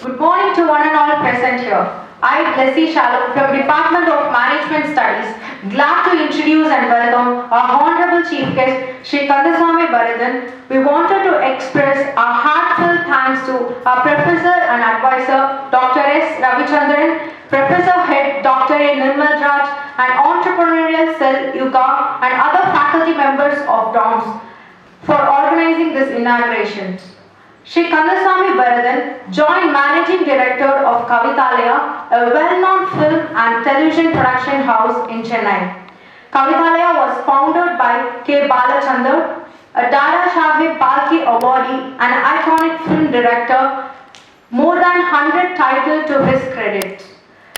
Good morning to one and all present here. I, Blessy Shalom from Department of Management Studies, glad to introduce and welcome our Honorable Chief Guest, Shri Kandhaswamy Bharathan. We wanted to express our heartfelt thanks to our Professor and Advisor, Dr. S. Ravichandran, Professor Head, Dr. A. Nirmal Raj, and Entrepreneurial Cell YUGA and other faculty members of DOMS for organizing this inauguration. Shri Kandhaswamy Bharathan, Joint Managing Director of Kavithalaaya, a well-known film and television production house in Chennai. Kavithalaaya was founded by K.Balachander, a Dadasaheb Phalke awardee and iconic film director, more than 100 titles to his credit.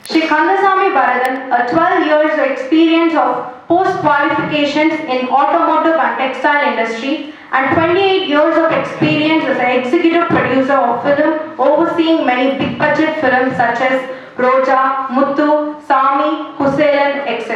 Shri Kandhaswamy Bharathan, a 12 years of experience of post-qualifications in automotive and textile industry and 28 years of experience as an executive producer of film, overseeing many big-budget films such as Roja, Muthu, Saamy, Kuselan, etc.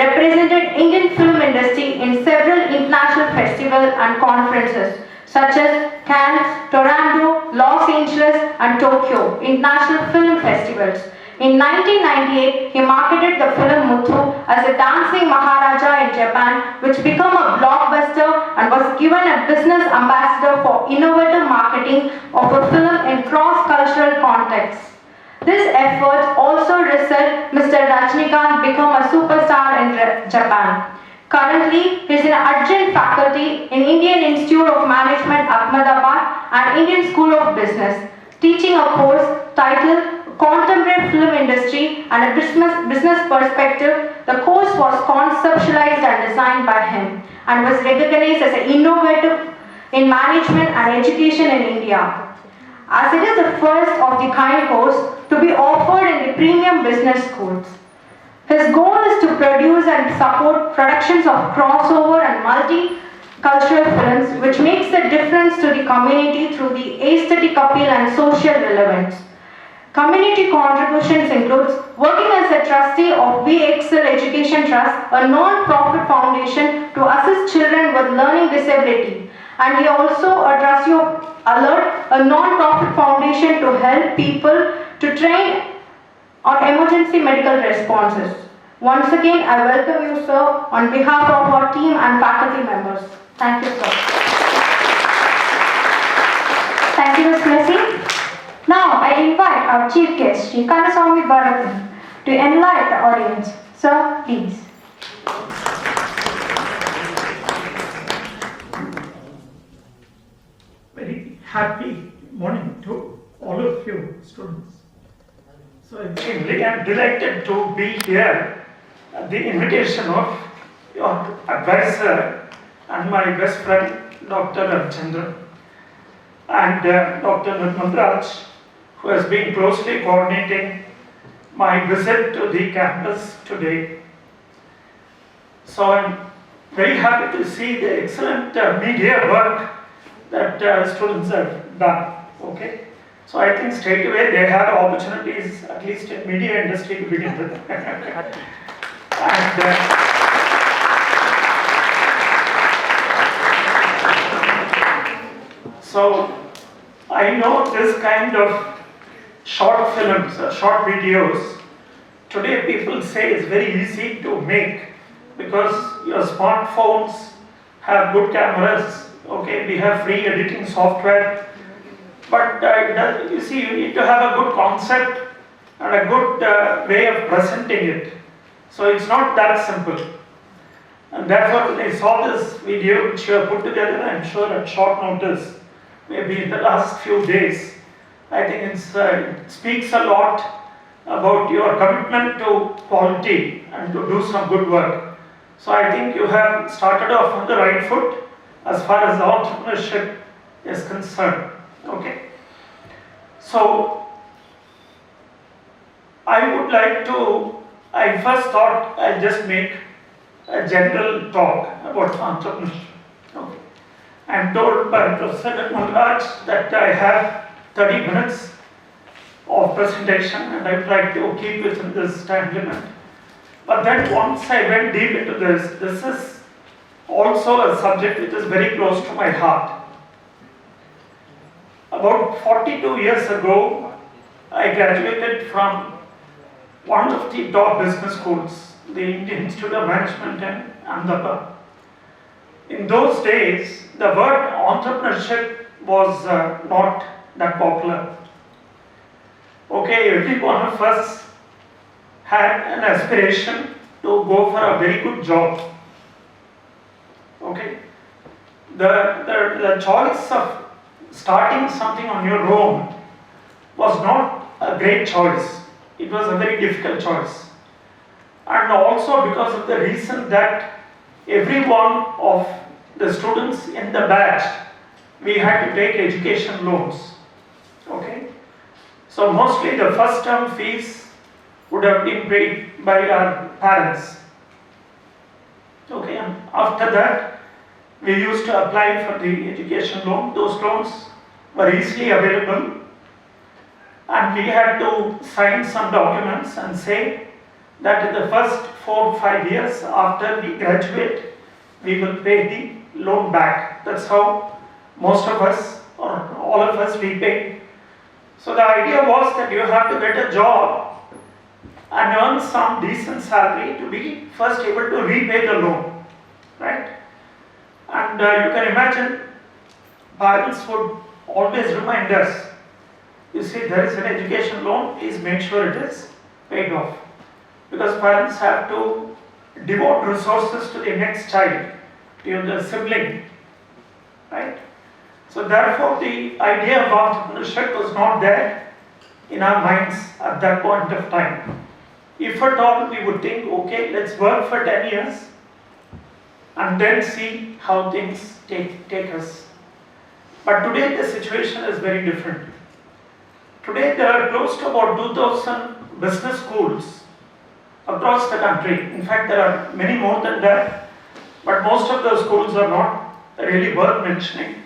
Represented Indian film industry in several international festivals and conferences such as Cannes, Toronto, Los Angeles and Tokyo international film festivals. In 1998, he marketed the film Muthu as a dancing Maharaja in Japan, which became a blockbuster and was given a business ambassador for innovative marketing of a film in cross-cultural context. This effort also resulted Mr. Rajnikant become a superstar in Japan. Currently, he is an adjunct faculty in Indian Institute of Management, Ahmedabad and Indian School of Business, teaching a course titled Contemporary Film Industry and a Business Perspective. The course was conceptualized and designed by him and was recognized as an innovative in management and education in India. As it is the first of the kind course to be offered in the premium business schools. His goal is to produce and support productions of crossover and multicultural films which makes the difference to the community through the aesthetic appeal and social relevance. Community contributions includes working as a trustee of YUGA-ECELL Education Trust, a non-profit foundation to assist children with learning disability. And he also a trustee of Alert, a non-profit foundation to help people to train on emergency medical responses. Once again, I welcome you, sir, on behalf of our team and faculty members. Thank you, sir. Thank you, Ms. Blessy. Now, I invite our chief guest, Shri Kandhaswamy Bharathan, to enlighten the audience. Sir, please. Very happy morning to all of you students. So I am delighted to be here at the invitation of your advisor and my best friend, Dr. Ravichandran, and Dr. Nirmal Raj, who has been closely coordinating my visit to the campus today. So I'm very happy to see the excellent media work that students have done. Okay, so I think straight away they have opportunities, at least in media industry, to begin with. And so I know this kind of short films, short videos, today people say it's very easy to make because your smartphones have good cameras. Okay, we have free editing software, but you see, you need to have a good concept and a good way of presenting it. So it's not that simple. And therefore, when I saw this video which you have put together, I'm sure at short notice, maybe in the last few days, I think it speaks a lot about your commitment to quality and to do some good work. So I think you have started off on the right foot as far as entrepreneurship is concerned. Okay. So I would like to, I first thought I'll just make a general talk about entrepreneurship. Okay. I'm told by Professor Maharaj that I have 30 minutes of presentation and I would like to keep within this time limit. But then once I went deep into this is also a subject which is very close to my heart. About 42 years ago, I graduated from one of the top business schools, the Indian Institute of Management in Ahmedabad. In those days, the word entrepreneurship was not that popular. Okay, every one of us had an aspiration to go for a very good job. Okay, the choice of starting something on your own was not a great choice. It was a very difficult choice. And also because of the reason that every one of the students in the batch, we had to take education loans. Okay, so mostly the first term fees would have been paid by our parents. Okay, and after that, we used to apply for the education loan. Those loans were easily available, and we had to sign some documents and say that in the first 4 or 5 years after we graduate, we will pay the loan back. That's how most of us, or all of us, we pay. So the idea was that you have to get a job and earn some decent salary to be first able to repay the loan, right? And you can imagine parents would always remind us, you see, there is an education loan, please make sure it is paid off. Because parents have to devote resources to the next child, to the sibling, right? So therefore the idea of entrepreneurship was not there in our minds at that point of time. If at all, we would think, okay, let's work for 10 years and then see how things take us. But today the situation is very different. Today there are close to about 2,000 business schools across the country. In fact, there are many more than that, but most of those schools are not really worth mentioning.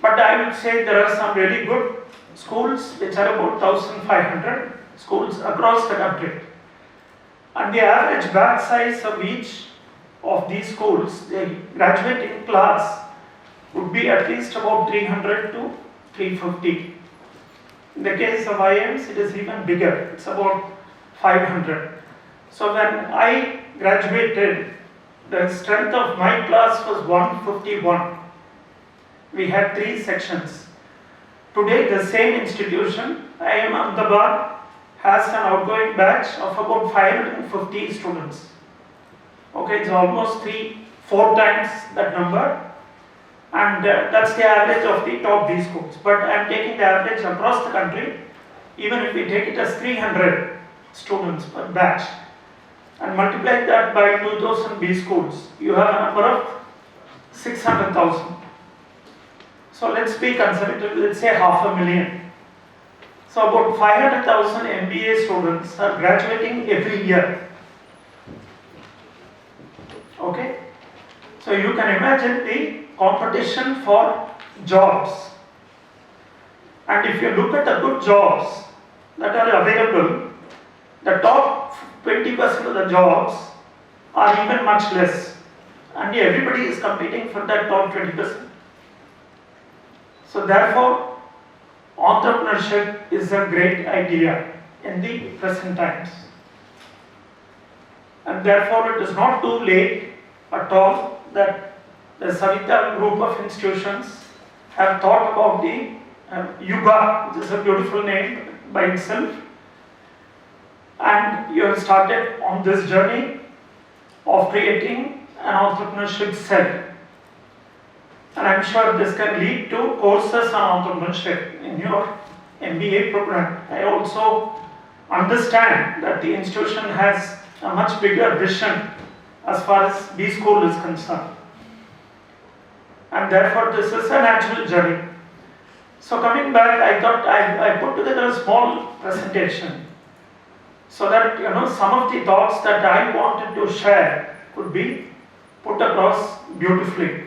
But I would say there are some really good schools which are about 1,500 schools across the country. And the average batch size of each of these schools, the graduating class, would be at least about 300 to 350. In the case of IIMs, it is even bigger. It's about 500. So when I graduated, the strength of my class was 151. We had 3 sections. Today, the same institution, IIM Ahmedabad, has an outgoing batch of about 550 students. Okay, it's almost 3-4 times that number. And that's the average of the top B schools. But I'm taking the average across the country. Even if we take it as 300 students per batch and multiply that by 2,000 B schools, you have a number of 600,000. So let's be conservative, let's say 500,000. So about 500,000 MBA students are graduating every year. Okay? So you can imagine the competition for jobs. And if you look at the good jobs that are available, the top 20% of the jobs are even much less. And everybody is competing for that top 20%. So therefore, entrepreneurship is a great idea in the present times. And therefore, it is not too late at all that the Saveetha group of institutions have thought about the YUGA, which is a beautiful name by itself. And you have started on this journey of creating an entrepreneurship cell. And I'm sure this can lead to courses on entrepreneurship in your MBA program. I also understand that the institution has a much bigger vision as far as B school is concerned. And therefore this is a natural journey. So coming back, I thought I put together a small presentation so that some of the thoughts that I wanted to share could be put across beautifully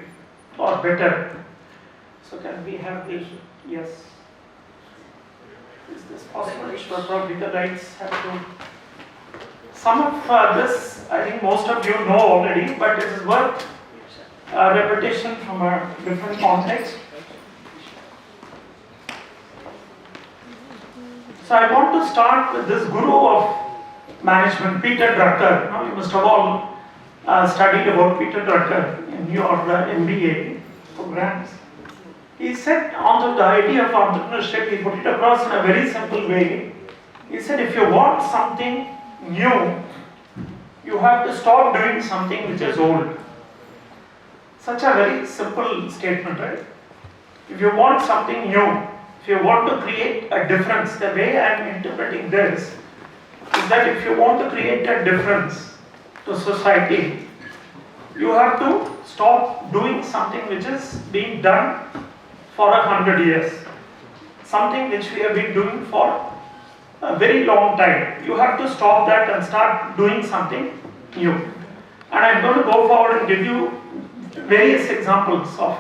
or better. So can we have the, yes. Is this possible? Sure, probably the lights have to. Some of this, I think most of you know already, but it is worth repetition from a different context. So I want to start with this guru of management, Peter Drucker. Now you must have all studied about Peter Drucker in your MBA programs. He said on the idea of entrepreneurship, he put it across in a very simple way. He said if you want something new, you have to stop doing something which is old. Such a very simple statement, right? If you want something new, if you want to create a difference, the way I am interpreting this is that if you want to create a difference to society, you have to stop doing something which is being done for 100 years. Something which we have been doing for a very long time. You have to stop that and start doing something new. And I'm going to go forward and give you various examples of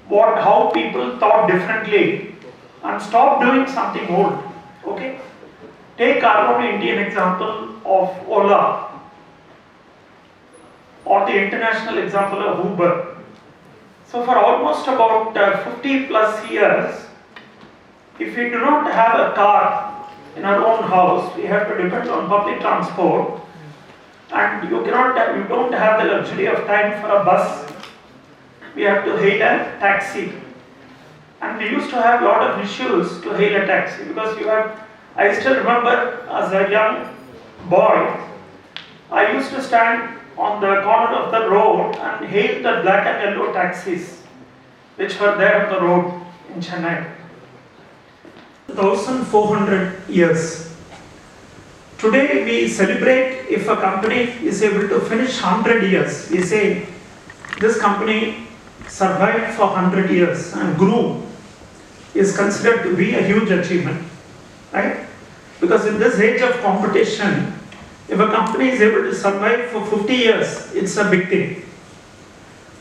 how people thought differently and stop doing something old. Okay? Take our own Indian example of Ola or the international example of Uber. So for almost about 50 plus years, if we do not have a car in our own house, we have to depend on public transport, and you don't have the luxury of time for a bus. We have to hail a taxi. And we used to have a lot of issues to hail a taxi because I still remember as a young boy, I used to stand on the corner of the road and hail the black and yellow taxis which were there on the road in Chennai. 1,400 years. Today we celebrate if a company is able to finish 100 years. We say this company survived for 100 years and grew, is considered to be a huge achievement, right? Because in this age of competition, if a company is able to survive for 50 years, it's a big thing.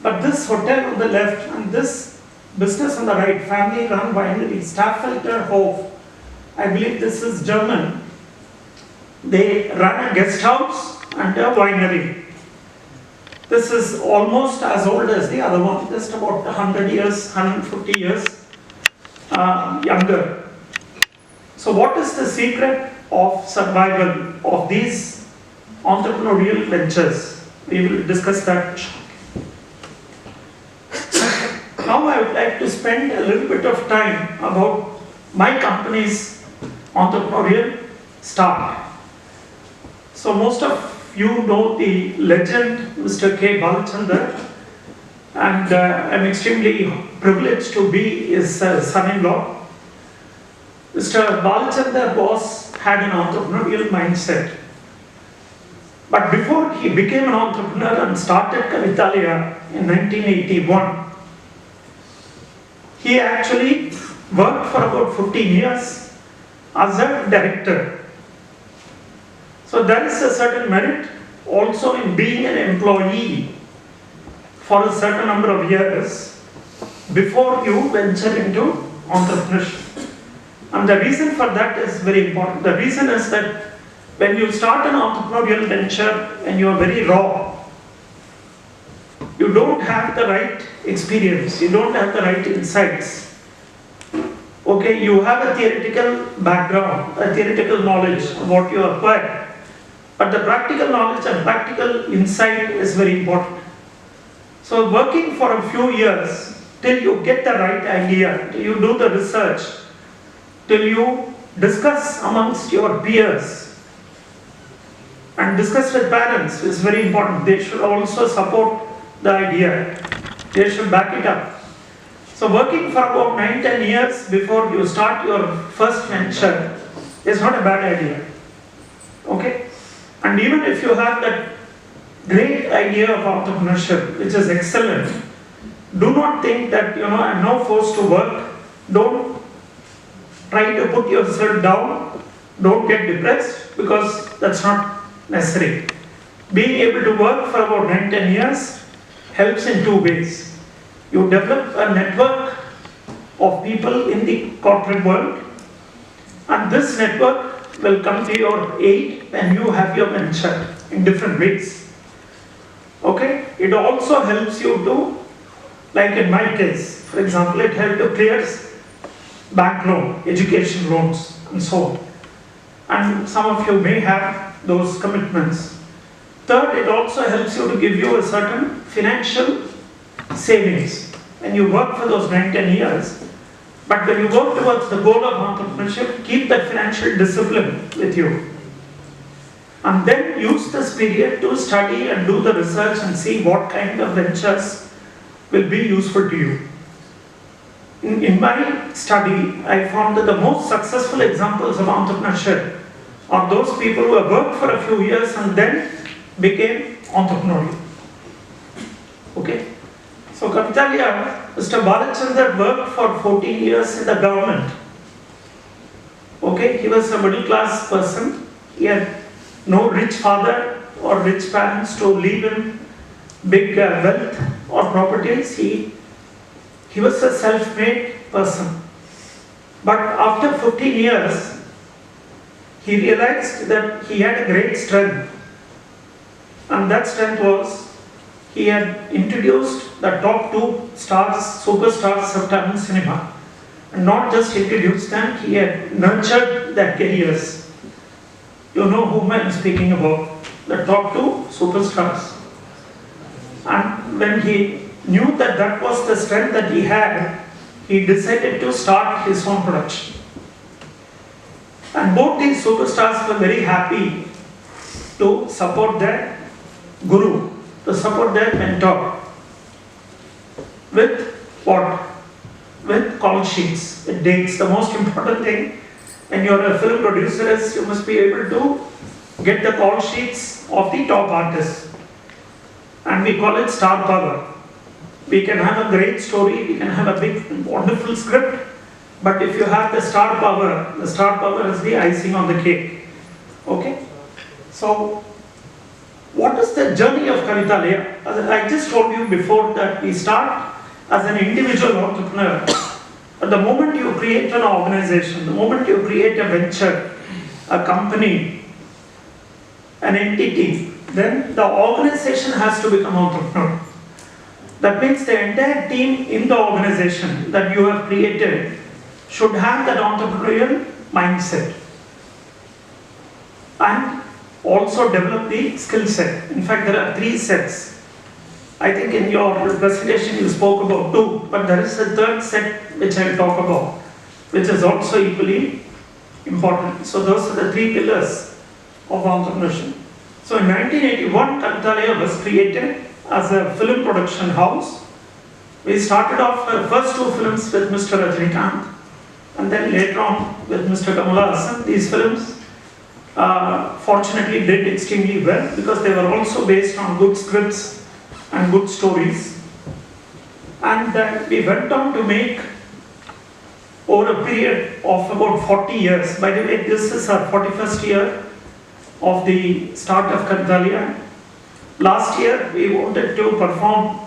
But this hotel on the left and this business on the right, family run winery, Staffelterhof, I believe this is German. They run a guest house and a winery. This is almost as old as the other one, just about 100 years, 150 years younger. So what is the secret of survival of these entrepreneurial ventures? We will discuss that shortly. Now I would like to spend a little bit of time about my company's entrepreneurial start. So most of you know the legend Mr. K.Balachander, and I'm extremely privileged to be his son-in-law. Mr. Balachander had an entrepreneurial mindset. But before he became an entrepreneur and started Kavithalaaya in 1981, he actually worked for about 15 years as a director. So there is a certain merit also in being an employee for a certain number of years before you venture into entrepreneurship. And the reason for that is very important. The reason is that when you start an entrepreneurial venture and you are very raw, you don't have the right experience, you don't have the right insights. Okay, you have a theoretical background, a theoretical knowledge of what you acquired, but the practical knowledge and practical insight is very important. So working for a few years till you get the right idea, till you do the research, till you discuss amongst your peers and discuss with parents is very important. They should also support the idea. They should back it up. So working for about 9-10 years before you start your first venture is not a bad idea. Okay? And even if you have that great idea of entrepreneurship, which is excellent, do not think that, I'm now forced to work. Don't try to put yourself down. Don't get depressed, because that's not necessary. Being able to work for about 9-10 years helps in two ways. You develop a network of people in the corporate world, and this network will come to your aid when you have your venture in different ways. Okay? It also helps you to, like in my case, for example, it helped to clear bank loan, education loans, and so on. And some of you may have those commitments. Third, it also helps you to give you a certain financial savings when you work for those 9-10 years. But when you work towards the goal of entrepreneurship, keep that financial discipline with you. And then use this period to study and do the research and see what kind of ventures will be useful to you. In my study, I found that the most successful examples of entrepreneurship are those people who have worked for a few years and then became entrepreneurial. Okay? So Kavithalaaya, Mr. Balachander worked for 14 years in the government. Okay? He was a middle class person. He had no rich father or rich parents to leave him big wealth or properties. He was a self-made person. But after 15 years, he realized that he had a great strength. And that strength was, he had introduced the top 2 stars, superstars of Tamil cinema. And not just introduced them, he had nurtured their careers. You know whom I am speaking about, the top 2 superstars. And when he knew that that was the strength that he had, he decided to start his own production. And both these superstars were very happy to support their guru, to support their mentor. With what? With call sheets, with dates. The most important thing when you are a film producer is you must be able to get the call sheets of the top artists. And we call it star power. We can have a great story, we can have a big, wonderful script, but if you have the star power is the icing on the cake. Okay? So, what is the journey of Kavithalaaya? I just told you before that we start as an individual entrepreneur. But the moment you create an organization, the moment you create a venture, a company, an entity, then the organization has to become entrepreneur. That means the entire team in the organization that you have created should have that entrepreneurial mindset and also develop the skill set. In fact, there are 3 sets. I think in your presentation you spoke about 2, but there is a 3rd set which I will talk about, which is also equally important. So those are the 3 pillars of entrepreneurship. So in 1981, Kavithalaaya was created as a film production house. We started off our first 2 films with Mr. Rajinikanth, and then later on with Mr. Kamal. These films fortunately did extremely well because they were also based on good scripts and good stories. And we went on to make over a period of about 40 years. By the way, this is our 41st year of the start of Kavithalaaya. Last year we wanted to perform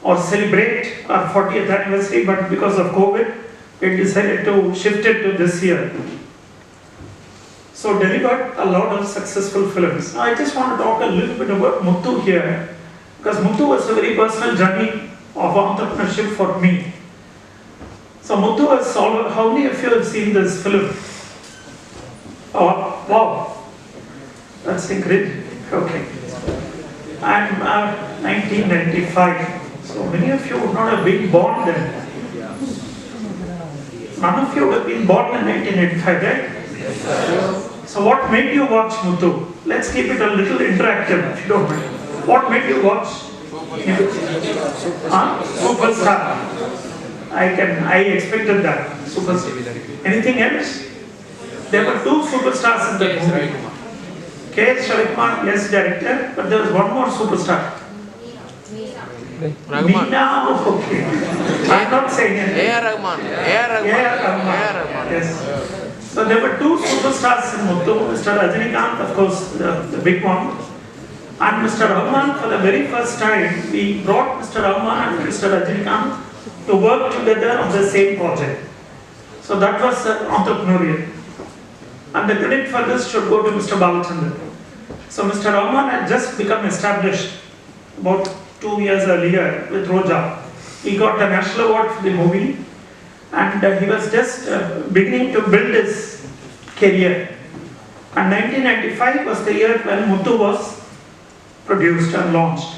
or celebrate our 40th anniversary, but because of COVID, we decided to shift it to this year. So delivered a lot of successful films. Now I just want to talk a little bit about Muthu here, because Muthu was a very personal journey of entrepreneurship for me. So Muthu was all, how many of you have seen this film? Oh, wow, that's incredible. Okay. I'm 1995. So many of you would not have been born then. None of you would have been born in 1985, right? So what made you watch Muthu? Let's keep it a little interactive, if you don't mind. What made you watch? Superstar. I expected that. Superstar. Anything else? There were two superstars in the movie. K.Balachander, yes, director, but there was one more superstar. Meena, okay. I'm not saying anything. Rahman. Yes. So there were two superstars in Muthu, Mr. Rajinikanth, of course, the big one, and Mr. Rahman. For the very first time, we brought Mr. Rahman and Mr. Rajinikanth to work together on the same project. So that was entrepreneurial. And the credit for this should go to Mr. K.Balachander. So Mr. Rahman had just become established about 2 years earlier with Roja. He got the national award for the movie, and he was just beginning to build his career. And 1995 was the year when Muthu was produced and launched.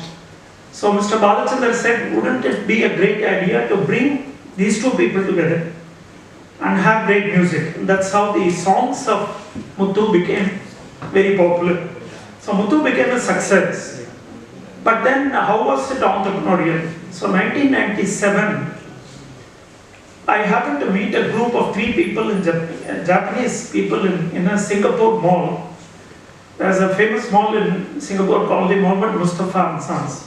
So Mr. K.Balachander said, wouldn't it be a great idea to bring these two people together and have great music? And that's how the songs of Muthu became very popular. So Muthu became a success. But then how was it entrepreneurial? So 1997, I happened to meet a group of 3 people in Japanese people in a Singapore mall. There's a famous mall in Singapore called the Mohammed Mustafa and Sons,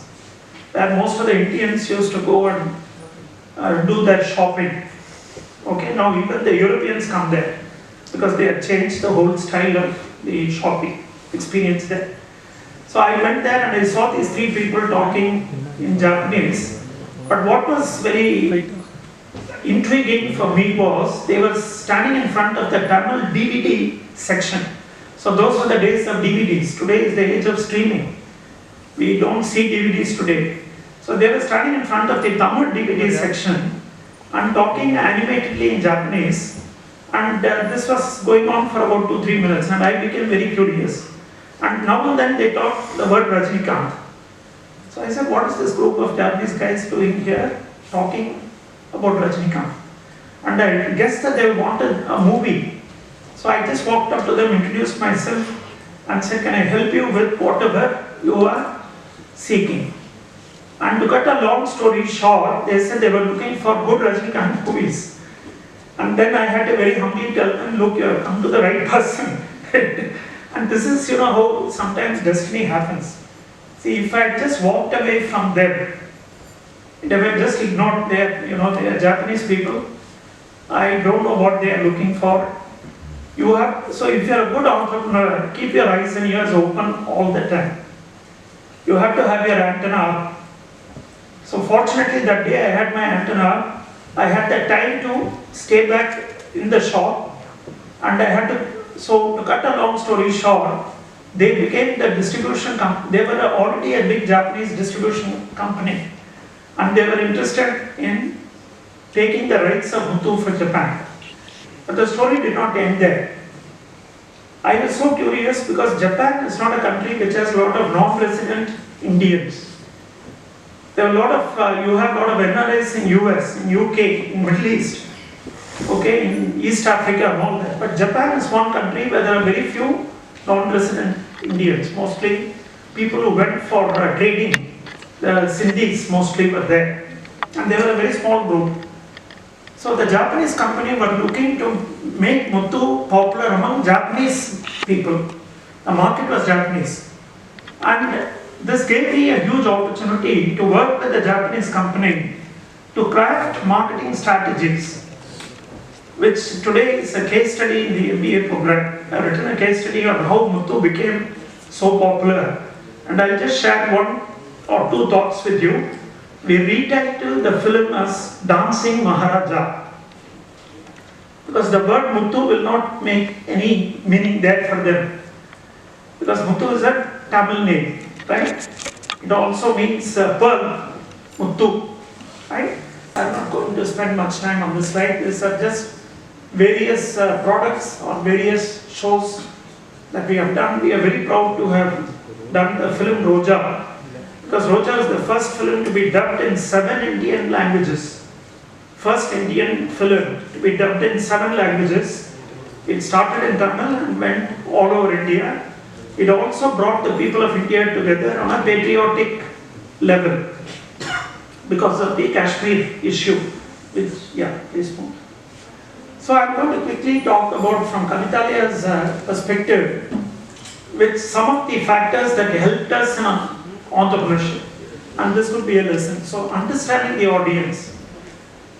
where most of the Indians used to go and do their shopping. Okay, now even the Europeans come there because they have changed the whole style of the shopping experience there. So I went there and I saw these 3 people talking in Japanese. But what was very intriguing for me was they were standing in front of the Tamil DVD section. So those were the days of DVDs. Today is the age of streaming. We don't see DVDs today. So they were standing in front of the Tamil DVD section and talking animatedly in Japanese. And this was going on for about 2-3 minutes, and I became very curious. And now and then they talked the word Rajinikanth. So I said, what is this group of Japanese guys doing here, talking about Rajinikanth? And I guessed that they wanted a movie. So I just walked up to them, introduced myself, and said, can I help you with whatever you are seeking? And to cut a long story short, they said they were looking for good Rajinikanth movies. And then I had to very humbly tell them, look, you have come to the right person. And this is, how sometimes destiny happens. See, if I had just walked away from them, if I had just ignored their, they are Japanese people, I don't know what they are looking for. So if you are a good entrepreneur, keep your eyes and ears open all the time. You have to have your antenna up. So fortunately that day I had my antenna up. I had the time to stay back in the shop, and I had to cut a long story short, they became the distribution company. They were already a big Japanese distribution company, and they were interested in taking the rights of Muthu for Japan. But the story did not end there. I was so curious because Japan is not a country which has a lot of non-resident Indians. There are a lot of, you have a lot of NRIs in US, in UK, in Middle East, okay, in East Africa and all that. But Japan is one country where there are very few non-resident Indians, mostly people who went for trading. The Sindhis mostly were there, and they were a very small group. So the Japanese company were looking to make Muthu popular among Japanese people. The market was Japanese. And this gave me a huge opportunity to work with the Japanese company to craft marketing strategies, which today is a case study in the MBA program. I've written a case study on how Muthu became so popular And I'll just share one or two thoughts with you. We retitled the film as Dancing Maharaja, because the word muthu will not make any meaning there for them, because muthu is a Tamil name, right? It also means pearl, muthu, right? I'm not going to spend much time on this slide. These are just various products or various shows that we have done. We are very proud to have done the film Roja, because Roja is the first film to be dubbed in 7 Indian languages. First Indian film to be dubbed in 7 languages. It started in Tamil and went all over India. It also brought the people of India together on a patriotic level because of the Kashmir issue, which, yeah, please move. So I'm going to quickly talk about from Kavithalaaya's perspective with some of the factors that helped us in entrepreneurship, and this would be a lesson. So understanding the audience.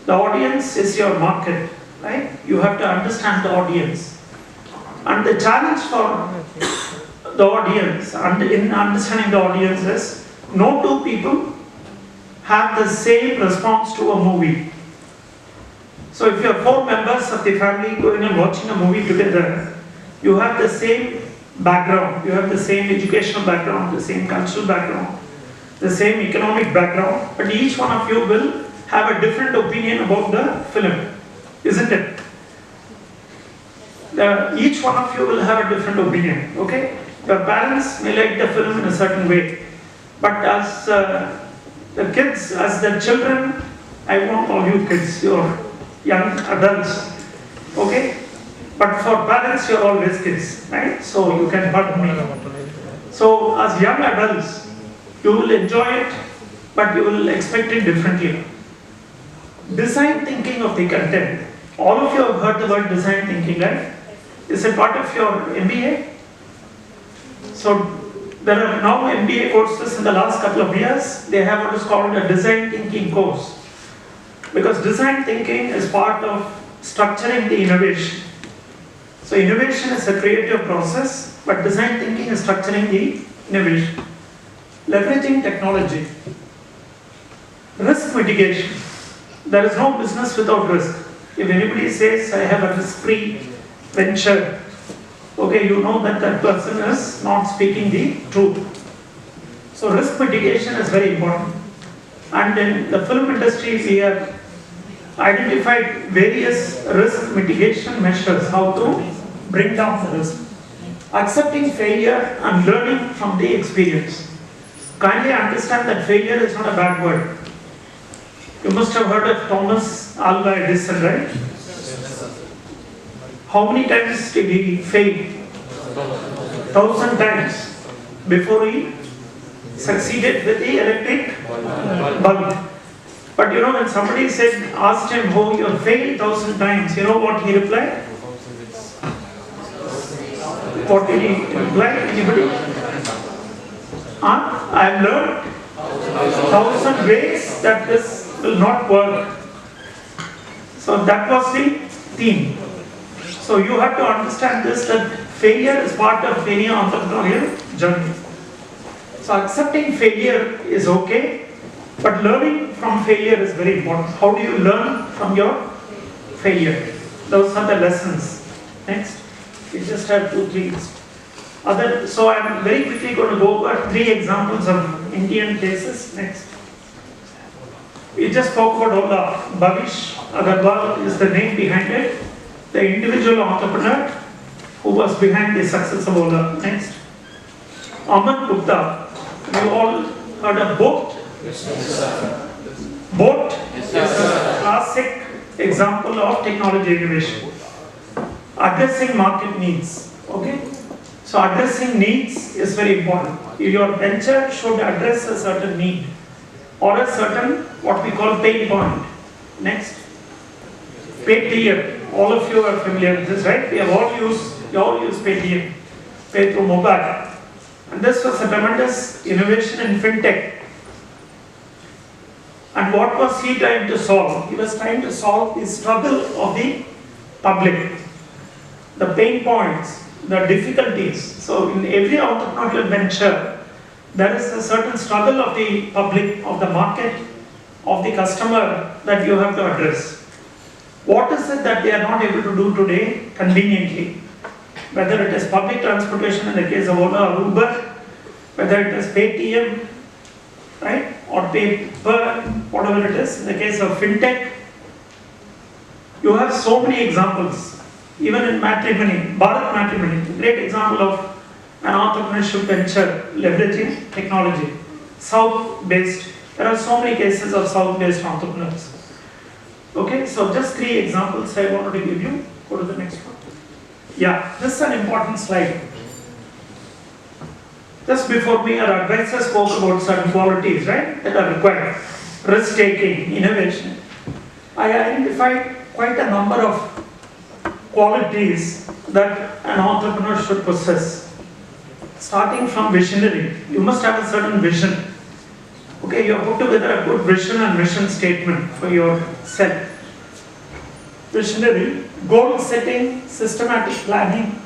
The audience is your market, right? You have to understand the audience. And the challenge for the audience and in understanding the audience is no two people have the same response to a movie. So if you are 4 members of the family going and watching a movie together, you have the same background, you have the same educational background, the same cultural background, the same economic background, but each one of you will have a different opinion about the film, isn't it? Each one of you will have a different opinion, okay? Your parents may like the film in a certain way, but as the kids, as the children, I won't call you kids, you're young adults, okay? But for parents, you're always kids, right? So you can pardon me. So as young adults, you will enjoy it, but you will expect it differently. Design thinking of the content. All of you have heard the word design thinking, right? Is it part of your MBA? So there are now MBA courses in the last couple of years. They have what is called a design thinking course. Because design thinking is part of structuring the innovation. So innovation is a creative process, but design thinking is structuring the innovation. Leveraging technology. Risk mitigation. There is no business without risk. If anybody says, I have a risk-free venture, okay, you know that that person is not speaking the truth. So risk mitigation is very important. And in the film industry, we have identified various risk mitigation measures, how to bring down the risk. Accepting failure and learning from the experience. Kindly understand that failure is not a bad word. You must have heard of Thomas Alva Edison, right? How many times did he fail? 1,000 times before he succeeded with the electric bulb. But you know, when somebody asked him, oh, you have failed 1,000 times, you know what he replied? What did he reply? Anybody? I have learned 1,000 ways that this will not work. So that was the theme. So you have to understand this, that failure is part of any entrepreneurial journey. So accepting failure is okay, but learning from failure is very important. How do you learn from your failure? Those are the lessons. Next. We just have 2, 3. So I'm very quickly going to go over 3 examples of Indian cases. Next. We just spoke about Ola. Bhavish Agarwal is the name behind it. The individual entrepreneur who was behind the success of Ola. Next. Aman Gupta. You all heard of boat? Yes, sir. Boat? Yes, sir. Classic example of technology innovation. Addressing market needs. Okay? So addressing needs is very important. Your venture should address a certain need or a certain what we call pain point. Next. Paytm. All of you are familiar with this, right? We all use Paytm. Pay through mobile. And this was a tremendous innovation in fintech. And what was he trying to solve? He was trying to solve the struggle of the public, the pain points, the difficulties. So in every entrepreneurial venture, There is a certain struggle of the public, of the market, of the customer that you have to address. What is it that they are not able to do today conveniently? Whether it is public transportation in the case of Ola or Uber, whether it is Paytm, right, or paper, whatever it is, in the case of fintech. You have so many examples, even in matrimony, Bharat matrimony, a great example of an entrepreneurship venture leveraging technology, South-based. There are so many cases of South-based entrepreneurs. Okay, so just 3 examples I wanted to give you. Go to the next one. Yeah, this is an important slide. Just before me, our advisor spoke about certain qualities, right, that are required. Risk-taking, innovation. I identified quite a number of qualities that an entrepreneur should possess. Starting from visionary, you must have a certain vision. Okay, you have put together a good vision and mission statement for yourself. Visionary, goal setting, systematic planning,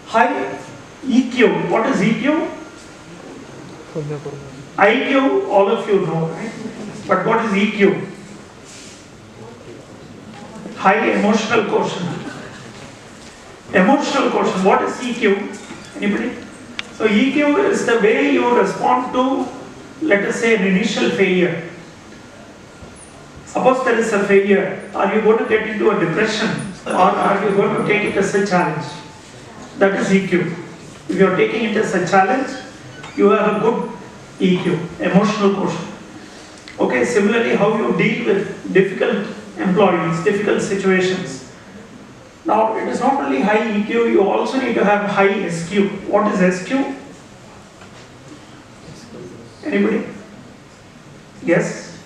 high EQ. What is EQ? IQ, all of you know, right? But what is EQ? High emotional quotient. Emotional quotient, what is EQ? Anybody? So EQ is the way you respond to, let us say, an initial failure. Suppose there is a failure, are you going to get into a depression or are you going to take it as a challenge? That is EQ. If you are taking it as a challenge, you have a good EQ, emotional quotient. Okay, similarly, how you deal with difficult employees, difficult situations. Now, it is not only high EQ, you also need to have high SQ. What is SQ? Anybody? Yes?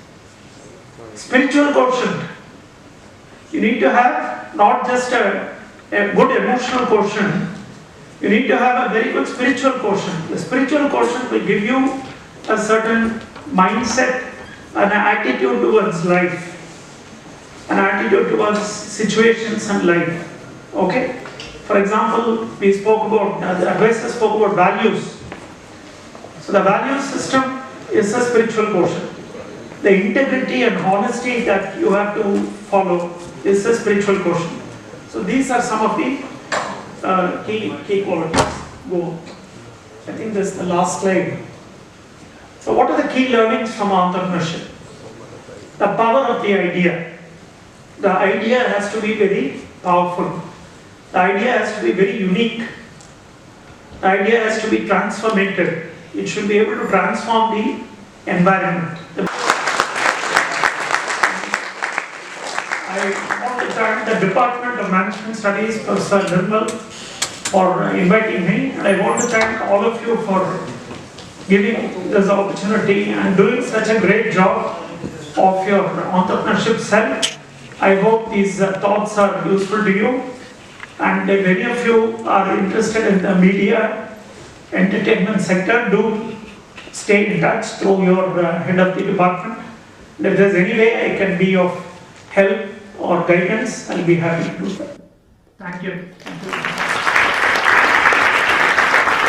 Spiritual quotient. You need to have not just a good emotional quotient, you need to have a very good spiritual quotient. The spiritual quotient will give you a certain mindset, an attitude towards life, an attitude towards situations and life. Okay? For example, we spoke about, the advisor spoke about values. So the value system is a spiritual quotient. The integrity and honesty that you have to follow is a spiritual quotient. So these are some of the key qualities. Go. I think this is the last slide. So what are the key learnings from entrepreneurship? The power of the idea. The idea has to be very powerful. The idea has to be very unique. The idea has to be transformative. It should be able to transform the environment. I want to thank the Department of Management Studies, Professor Nirmal, for inviting me. And I want to thank all of you for giving this opportunity and doing such a great job of your entrepreneurship cell. I hope these thoughts are useful to you. And if any of you are interested in the media, entertainment sector, do stay in touch through your head of the department. And if there's any way I can be of help or guidance, I'll be happy to do that. Thank you.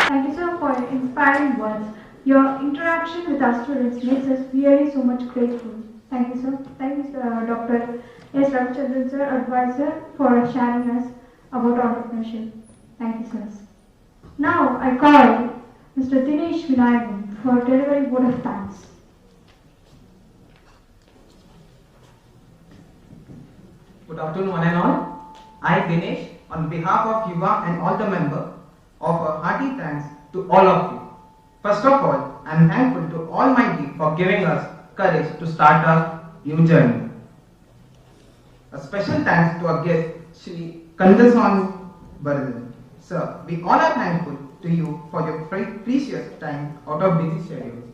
Thank you, sir, for your inspiring words. Your interaction with our students makes us really so much grateful. Thank you, sir. Thank you, Dr. S. Ravichandran, sir, advisor, for sharing us about entrepreneurship. Thank you, sir. Now I call Mr. Dinesh Vinayagan for delivering vote of thanks. Good afternoon, one and all. I, Dinesh, on behalf of YUGA and all the members, offer hearty thanks to all of you. First of all, I am thankful to Almighty for giving us courage to start our new journey. A special thanks to our guest, Shri Kandhaswamy. Sir, we all are thankful to you for your precious time out of busy schedules.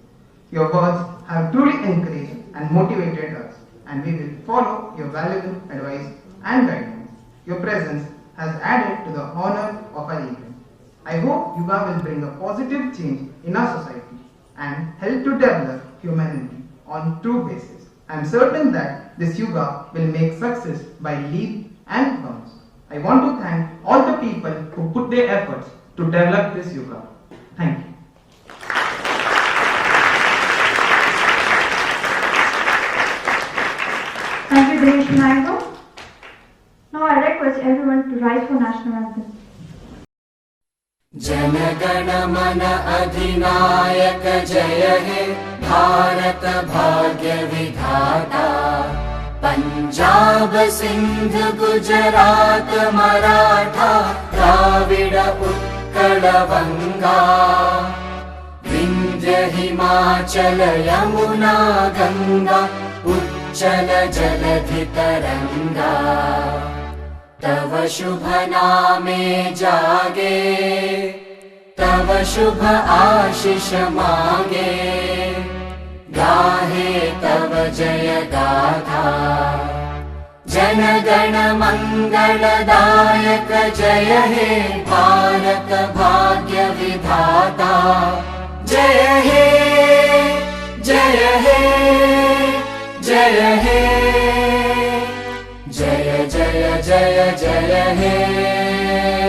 Your words have truly encouraged and motivated us, and we will follow your valuable advice and guidance. Your presence has added to the honor of our event. I hope YUGA will bring a positive change in our society and help to develop humanity on true basis. I am certain that this YUGA will make success by leaps and bounds. I want to thank all the people who put their efforts to develop this YUGA. Thank you. Dinesh Naiko. Now I request everyone to rise for national anthem. जनगण मन अधिनायक जय हे भारत भाग्य विधाता पंजाब सिंध गुजरात मराठा द्राविड उत्कल बंगा विंध्य हिमाचल यमुना गंगा उच्चल जलधि तरंगा तव शुभ नामे जागे तव शुभ आशीष मांगे गाहे तव जय गाथा जन गण मंगलदायक जय हे भारत भाग्य विधाता जय हे जय हे जय हे जय जय जय जय हे